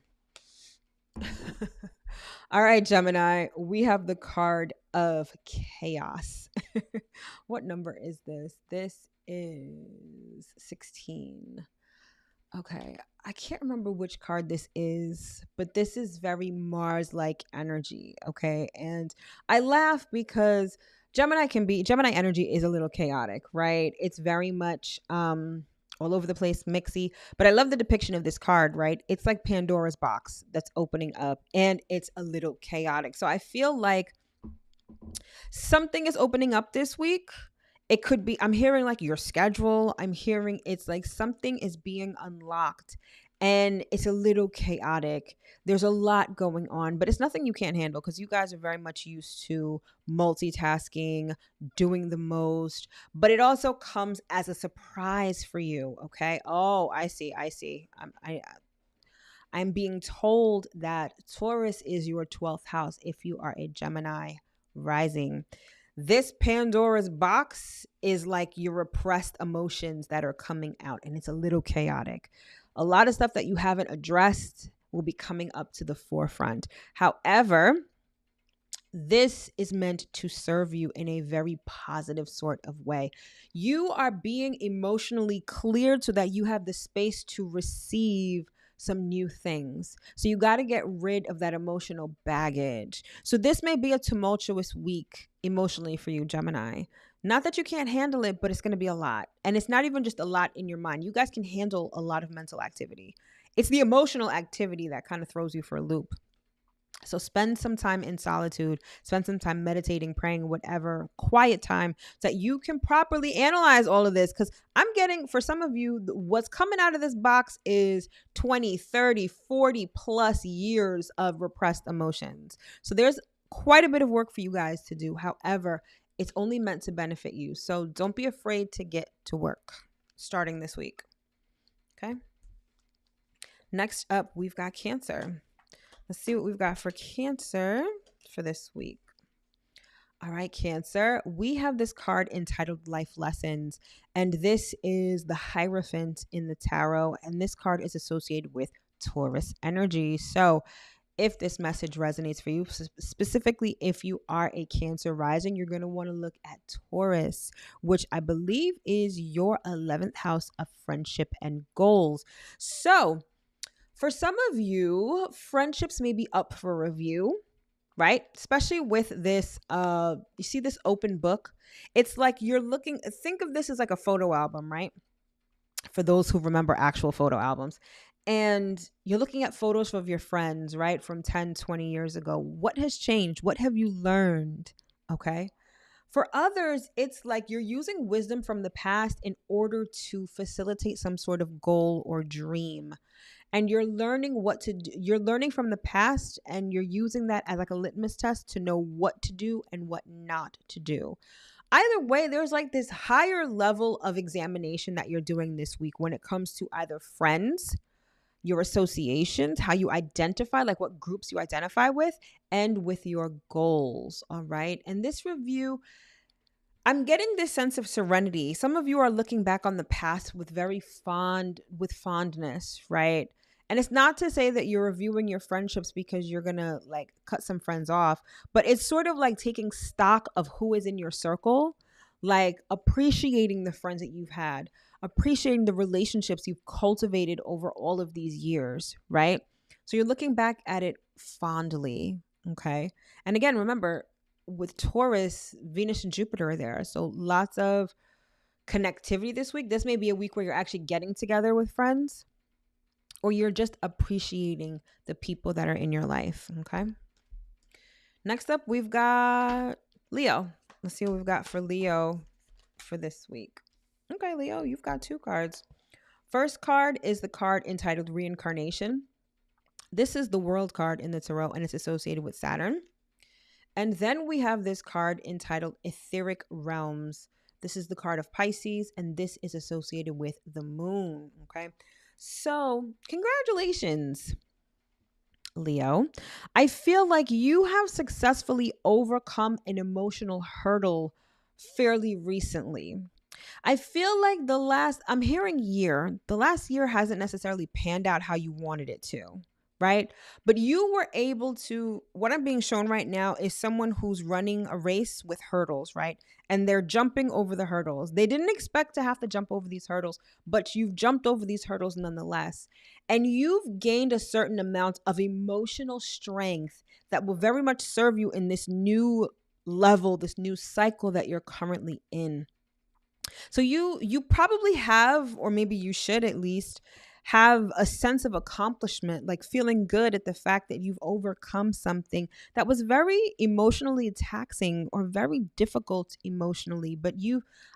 All right, Gemini, we have the card of chaos. What number is this? This is 16. Okay, I can't remember which card this is, but this is very Mars-like energy, okay? And I laugh because Gemini energy is a little chaotic, right? It's very much all over the place, mixy. But I love the depiction of this card, right? It's like Pandora's box that's opening up, and it's a little chaotic. So I feel like something is opening up this week. It could be, I'm hearing like your schedule. I'm hearing it's like something is being unlocked and it's a little chaotic. There's a lot going on, but it's nothing you can't handle because you guys are very much used to multitasking, doing the most, but it also comes as a surprise for you. Okay. Oh, I see. I'm being told that Taurus is your 12th house if you are a Gemini rising. This Pandora's box is like your repressed emotions that are coming out, and it's a little chaotic. A lot of stuff that you haven't addressed will be coming up to the forefront. However, this is meant to serve you in a very positive sort of way. You are being emotionally cleared so that you have the space to receive some new things. So you got to get rid of that emotional baggage. So this may be a tumultuous week emotionally for you, Gemini. Not that you can't handle it, but it's going to be a lot. And it's not even just a lot in your mind. You guys can handle a lot of mental activity. It's the emotional activity that kind of throws you for a loop. So spend some time in solitude, spend some time meditating, praying, whatever, quiet time so that you can properly analyze all of this. Because I'm getting, for some of you, what's coming out of this box is 20, 30, 40 plus years of repressed emotions. So there's quite a bit of work for you guys to do. However, it's only meant to benefit you. So don't be afraid to get to work starting this week. Okay. Next up, we've got Cancer. Let's see what we've got for Cancer for this week. All right, Cancer, we have this card entitled Life Lessons, and this is the Hierophant in the tarot, and this card is associated with Taurus energy. So if this message resonates for you, specifically if you are a Cancer rising, you're going to want to look at Taurus, which I believe is your 11th house of friendship and goals. So for some of you, friendships may be up for review, right? Especially with this, you see this open book. It's like you're looking, think of this as like a photo album, right? For those who remember actual photo albums. And you're looking at photos of your friends, right? From 10, 20 years ago. What has changed? What have you learned? Okay. For others, it's like you're using wisdom from the past in order to facilitate some sort of goal or dream. And you're learning what to do. You're learning from the past and you're using that as like a litmus test to know what to do and what not to do. Either way, there's like this higher level of examination that you're doing this week when it comes to either friends, your associations, how you identify, like what groups you identify with, and with your goals. All right. And this review, I'm getting this sense of serenity. Some of you are looking back on the past with fondness, right? And it's not to say that you're reviewing your friendships because you're going to like cut some friends off, but it's sort of like taking stock of who is in your circle, like appreciating the friends that you've had, appreciating the relationships you've cultivated over all of these years, right? So you're looking back at it fondly, okay? And again, remember, with Taurus, Venus and Jupiter are there. So lots of connectivity this week. This may be a week where you're actually getting together with friends, or you're just appreciating the people that are in your life, okay? Next up, we've got Leo. Let's see what we've got for Leo for this week. Okay, Leo, you've got 2 cards. First card is the card entitled Reincarnation. This is the World card in the Tarot, and it's associated with Saturn. And then we have this card entitled Etheric Realms. This is the card of Pisces, and this is associated with the Moon, okay? So, congratulations, Leo. I feel like you have successfully overcome an emotional hurdle fairly recently. I feel like the last year hasn't necessarily panned out how you wanted it to, right? But you were able to, what I'm being shown right now is someone who's running a race with hurdles, right? And they're jumping over the hurdles. They didn't expect to have to jump over these hurdles, but you've jumped over these hurdles nonetheless. And you've gained a certain amount of emotional strength that will very much serve you in this new level, this new cycle that you're currently in. So you probably have, or maybe you should at least have a sense of accomplishment, like feeling good at the fact that you've overcome something that was very emotionally taxing or very difficult emotionally, but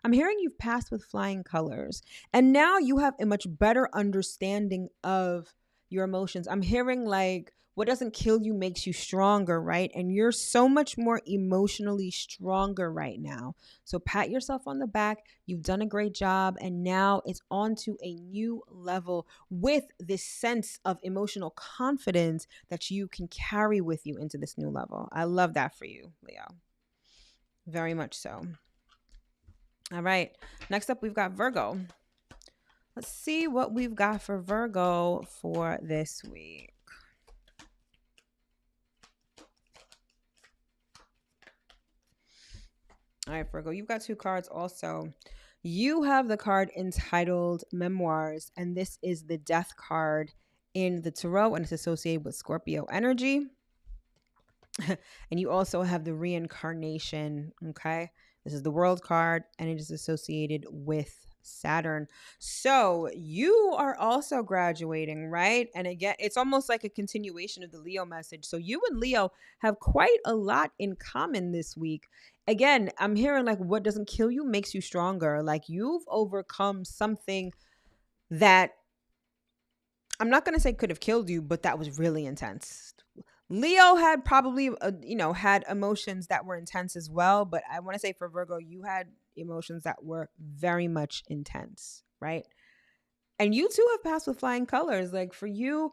I'm hearing you've passed with flying colors. And now you have a much better understanding of your emotions. I'm hearing like what doesn't kill you makes you stronger, right? And you're so much more emotionally stronger right now. So pat yourself on the back. You've done a great job. And now it's on to a new level with this sense of emotional confidence that you can carry with you into this new level. I love that for you, Leo. Very much so. All right. Next up, we've got Virgo. Let's see what we've got for Virgo for this week. All right, Virgo, you've got 2 cards also. You have the card entitled Memoirs, and this is the Death card in the Tarot, and it's associated with Scorpio energy. And you also have the Reincarnation, okay? This is the World card, and it is associated with Saturn. So you are also graduating, right? And again, it's almost like a continuation of the Leo message. So you and Leo have quite a lot in common this week. Again, I'm hearing like what doesn't kill you makes you stronger. Like you've overcome something that I'm not going to say could have killed you, but that was really intense. Leo had probably, had emotions that were intense as well. But I want to say for Virgo, you had emotions that were very much intense, right? And you too have passed with flying colors. Like for you,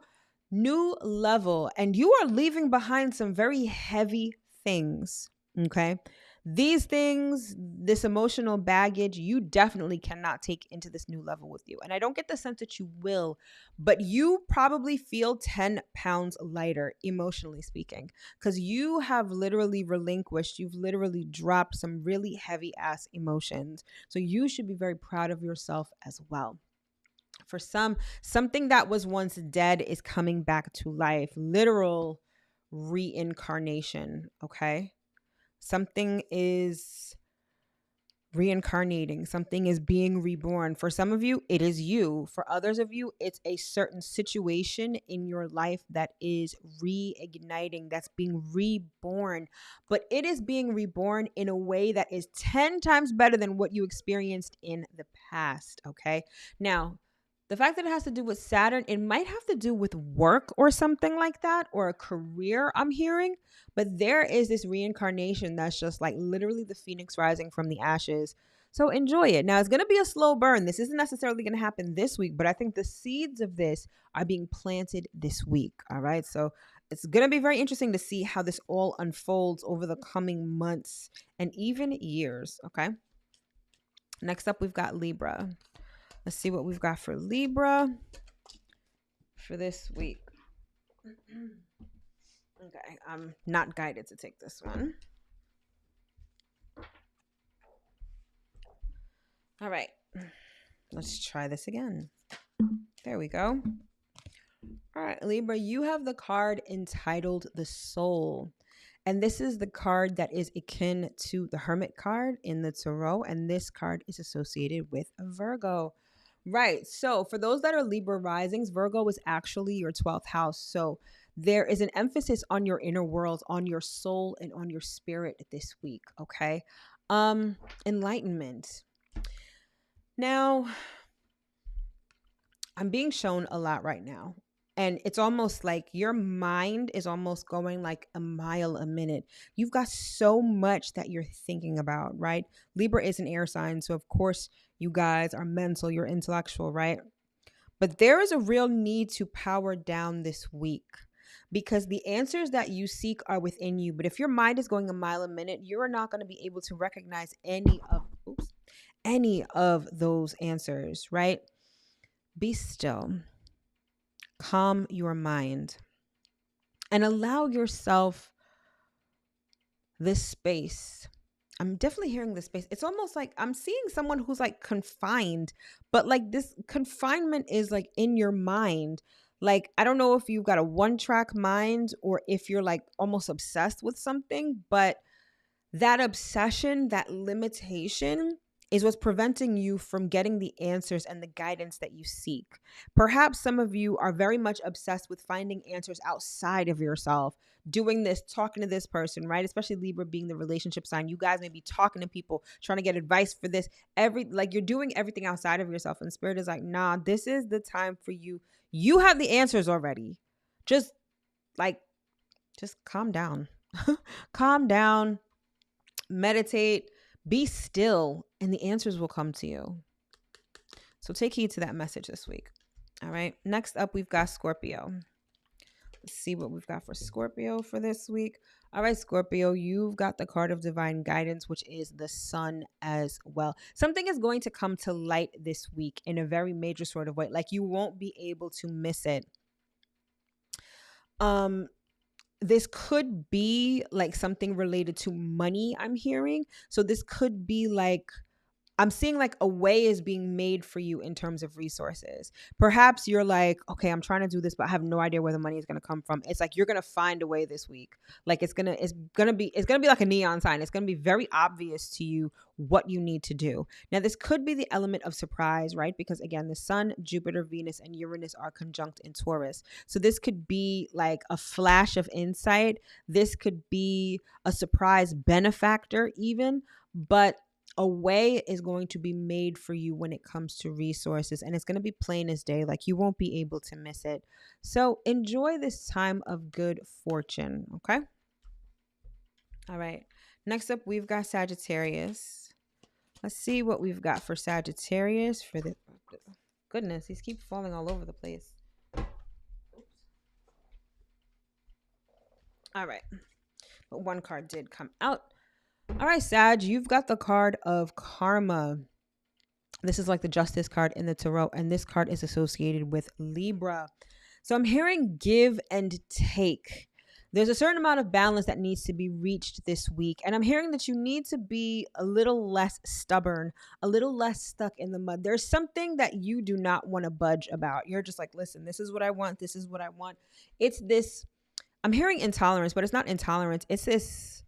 new level. And you are leaving behind some very heavy things, okay? These things, this emotional baggage, you definitely cannot take into this new level with you. And I don't get the sense that you will, but you probably feel 10 pounds lighter, emotionally speaking, because you have literally relinquished, you've literally dropped some really heavy ass emotions. So you should be very proud of yourself as well. For something that was once dead is coming back to life, literal reincarnation, okay? Something is reincarnating. Something is being reborn. For some of you, it is you. For others of you, it's a certain situation in your life that is reigniting, that's being reborn. But it is being reborn in a way that is 10 times better than what you experienced in the past, okay? Now, the fact that it has to do with Saturn, it might have to do with work or something like that, or a career, I'm hearing. But there is this reincarnation that's just like literally the phoenix rising from the ashes. So enjoy it. Now, it's going to be a slow burn. This isn't necessarily going to happen this week, but I think the seeds of this are being planted this week. All right. So it's going to be very interesting to see how this all unfolds over the coming months and even years. Okay. Next up, we've got Libra. Let's see what we've got for Libra for this week. Okay, I'm not guided to take this one. All right, let's try this again. There we go. All right, Libra, you have the card entitled The Soul. And this is the card that is akin to the Hermit card in the Tarot. And this card is associated with a Virgo. Right. So for those that are Libra risings, Virgo is actually your 12th house. So there is an emphasis on your inner world, on your soul, and on your spirit this week. Okay. Enlightenment. Now, I'm being shown a lot right now. And it's almost like your mind is almost going like a mile a minute. You've got so much that you're thinking about, right? Libra is an air sign. So, of course, you guys are mental, you're intellectual, right? But there is a real need to power down this week because the answers that you seek are within you. But if your mind is going a mile a minute, you're not going to be able to recognize any of those answers, right? Be still. Calm your mind and allow yourself this space. I'm definitely hearing this space. It's almost like I'm seeing someone who's like confined, but like this confinement is like in your mind. Like, I don't know if you've got a one-track mind or if you're like almost obsessed with something, but that obsession, that limitation is what's preventing you from getting the answers and the guidance that you seek. Perhaps some of you are very much obsessed with finding answers outside of yourself, doing this, talking to this person, right? Especially Libra being the relationship sign. You guys may be talking to people, trying to get advice for this. You're doing everything outside of yourself. And Spirit is like, nah, this is the time for you. You have the answers already. Just calm down. Calm down. Meditate, be still, and the answers will come to you. So take heed to that message this week. All right. Next up, we've got Scorpio. Let's see what we've got for Scorpio for this week. All right, Scorpio, you've got the card of divine guidance, which is the sun as well. Something is going to come to light this week in a very major sort of way. Like, you won't be able to miss it. This could be like something related to money, I'm hearing. So this could be like, I'm seeing like a way is being made for you in terms of resources. Perhaps you're like, okay, I'm trying to do this, but I have no idea where the money is going to come from. It's like, you're going to find a way this week. Like it's going to be like a neon sign. It's going to be very obvious to you what you need to do. Now, this could be the element of surprise, right? Because again, the sun, Jupiter, Venus, and Uranus are conjunct in Taurus. So this could be like a flash of insight. This could be a surprise benefactor even, but a way is going to be made for you when it comes to resources, and it's going to be plain as day. Like, you won't be able to miss it. So enjoy this time of good fortune. Okay. All right. Next up, we've got Sagittarius. Let's see what we've got for Sagittarius for the goodness. These keep falling all over the place. All right. But one card did come out. All right, Sag, you've got the card of karma. This is like the justice card in the tarot, and this card is associated with Libra. So I'm hearing give and take. There's a certain amount of balance that needs to be reached this week. And I'm hearing that you need to be a little less stubborn, a little less stuck in the mud. There's something that you do not want to budge about. You're just like, listen, this is what I want. This is what I want. It's this, I'm hearing intolerance, but it's not intolerance. It's this,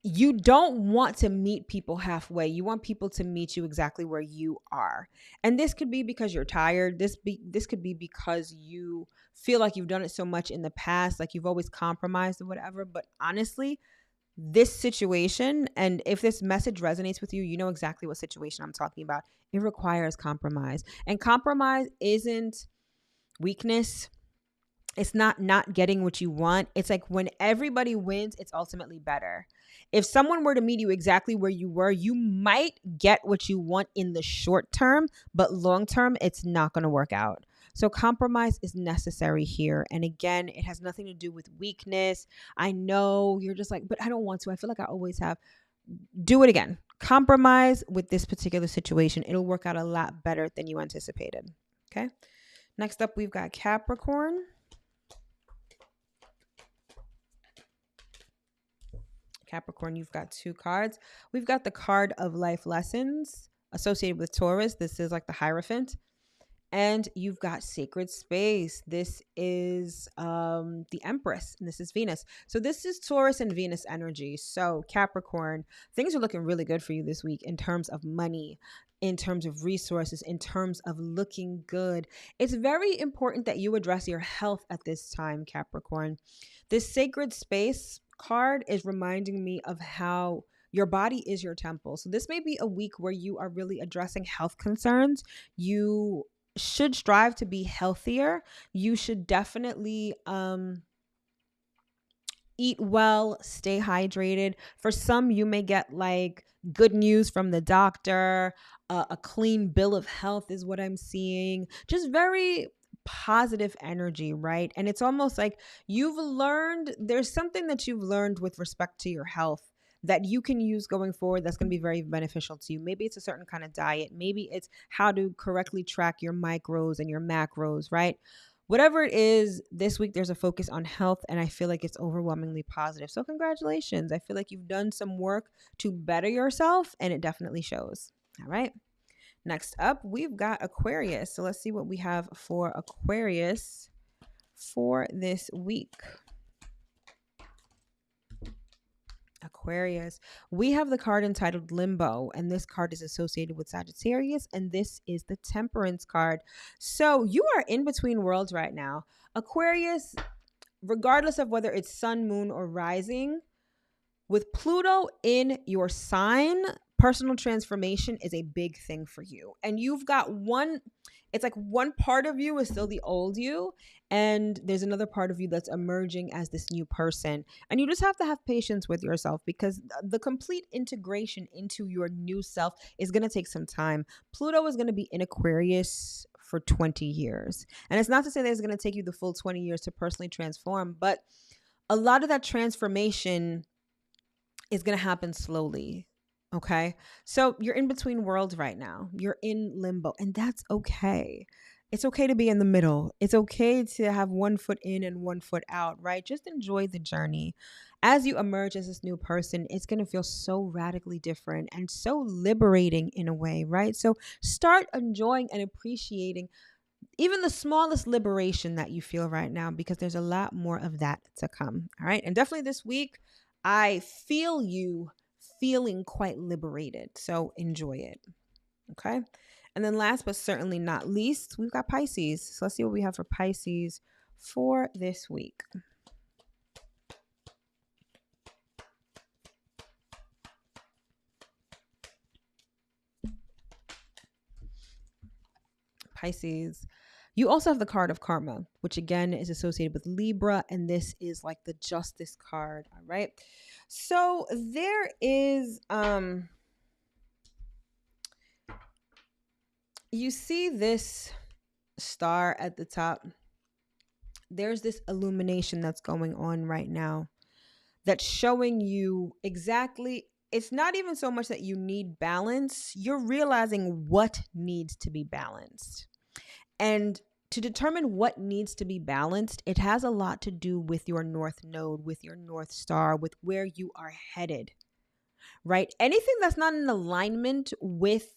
you don't want to meet people halfway. You want people to meet you exactly where you are. And this could be because you're tired. This could be because you feel like you've done it so much in the past, like you've always compromised or whatever. But honestly, this situation, and if this message resonates with you, you know exactly what situation I'm talking about. It requires compromise. And compromise isn't weakness. It's not getting what you want. It's like when everybody wins, it's ultimately better. If someone were to meet you exactly where you were, you might get what you want in the short term, but long term, it's not going to work out. So compromise is necessary here. And again, it has nothing to do with weakness. I know you're just like, but I don't want to. I feel like I always have. Do it again. Compromise with this particular situation. It'll work out a lot better than you anticipated. Okay. Next up, we've got Capricorn. Capricorn, you've got two cards. We've got the card of life lessons associated with Taurus. This is like the Hierophant. And you've got sacred space. This is the Empress, and this is Venus. So this is Taurus and Venus energy. So Capricorn, things are looking really good for you this week in terms of money, in terms of resources, in terms of looking good. It's very important that you address your health at this time, Capricorn. This sacred space card is reminding me of how your body is your temple. So this may be a week where you are really addressing health concerns. You should strive to be healthier. You should definitely eat well, stay hydrated. For some, you may get like good news from the doctor. A clean bill of health is what I'm seeing. Just very positive energy, right? And it's almost like there's something that you've learned with respect to your health that you can use going forward that's going to be very beneficial to you. Maybe it's a certain kind of diet. Maybe it's how to correctly track your micros and your macros, right? Whatever it is, this week there's a focus on health, and I feel like it's overwhelmingly positive. So congratulations. I feel like you've done some work to better yourself, and it definitely shows. All right. Next up, we've got Aquarius. So let's see what we have for Aquarius for this week. Aquarius, we have the card entitled Limbo, and this card is associated with Sagittarius, and this is the Temperance card. So you are in between worlds right now. Aquarius, regardless of whether it's sun, moon, or rising, with Pluto in your sign, personal transformation is a big thing for you. And you've got it's like one part of you is still the old you, and there's another part of you that's emerging as this new person. And you just have to have patience with yourself, because the complete integration into your new self is going to take some time. Pluto is going to be in Aquarius for 20 years. And it's not to say that it's going to take you the full 20 years to personally transform, but a lot of that transformation is going to happen slowly. Okay. So you're in between worlds right now. You're in limbo, and that's okay. It's okay to be in the middle. It's okay to have one foot in and one foot out, right? Just enjoy the journey. As you emerge as this new person, it's going to feel so radically different and so liberating in a way, right? So start enjoying and appreciating even the smallest liberation that you feel right now, because there's a lot more of that to come. All right. And definitely this week, I feel you feeling quite liberated. So enjoy it. Okay. And then last but certainly not least, we've got Pisces. So let's see what we have for Pisces for this week. Pisces, you also have the card of karma, which again is associated with Libra, and this is like the justice card. All right. So there is you see this star at the top. There's this illumination that's going on right now that's showing you exactly. It's not even so much that you need balance. You're realizing what needs to be balanced. And to determine what needs to be balanced, it has a lot to do with your North Node, with your North Star, with where you are headed, right? Anything that's not in alignment with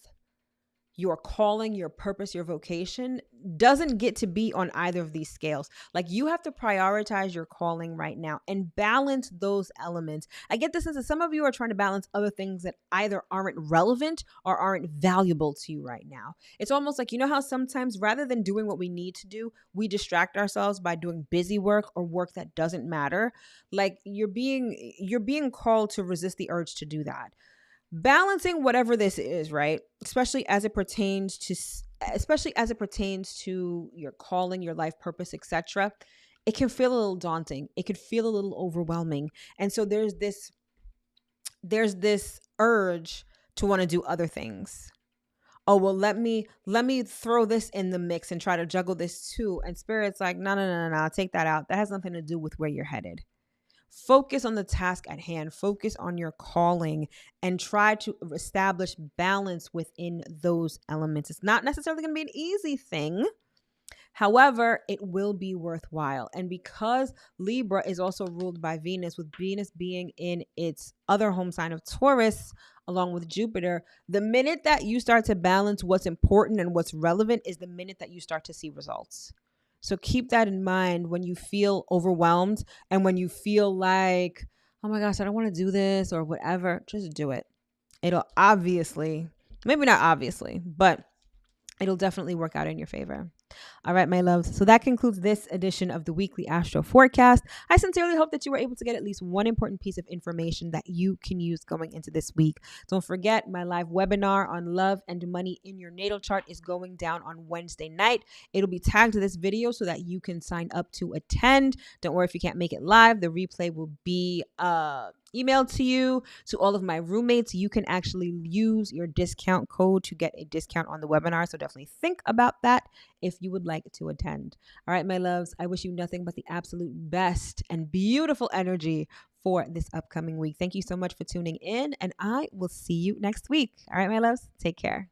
your calling, your purpose, your vocation doesn't get to be on either of these scales. Like, you have to prioritize your calling right now and balance those elements. I get the sense that some of you are trying to balance other things that either aren't relevant or aren't valuable to you right now. It's almost like, you know how sometimes rather than doing what we need to do, we distract ourselves by doing busy work or work that doesn't matter. Like, you're being called to resist the urge to do that. Balancing whatever this is, right? Especially as it pertains to your calling, your life purpose, etc. It can feel a little daunting. It could feel a little overwhelming. And so there's this urge to want to do other things. Oh, well, let me throw this in the mix and try to juggle this too. And Spirit's like, no, take that out. That has nothing to do with where you're headed. Focus on the task at hand, focus on your calling, and try to establish balance within those elements. It's not necessarily going to be an easy thing. However, it will be worthwhile. And because Libra is also ruled by Venus, with Venus being in its other home sign of Taurus, along with Jupiter, the minute that you start to balance what's important and what's relevant is the minute that you start to see results. So keep that in mind when you feel overwhelmed and when you feel like, oh my gosh, I don't want to do this or whatever, just do it. It'll obviously, maybe not obviously, but it'll definitely work out in your favor. All right, my loves. So that concludes this edition of the weekly Astro Forecast. I sincerely hope that you were able to get at least one important piece of information that you can use going into this week. Don't forget, my live webinar on love and money in your natal chart is going down on Wednesday night. It'll be tagged to this video so that you can sign up to attend. Don't worry if you can't make it live. The replay will be emailed to you. To all of my roommates, you can actually use your discount code to get a discount on the webinar. So definitely think about that if you would like to attend. All right, my loves, I wish you nothing but the absolute best and beautiful energy for this upcoming week. Thank you so much for tuning in, and I will see you next week. All right, my loves, take care.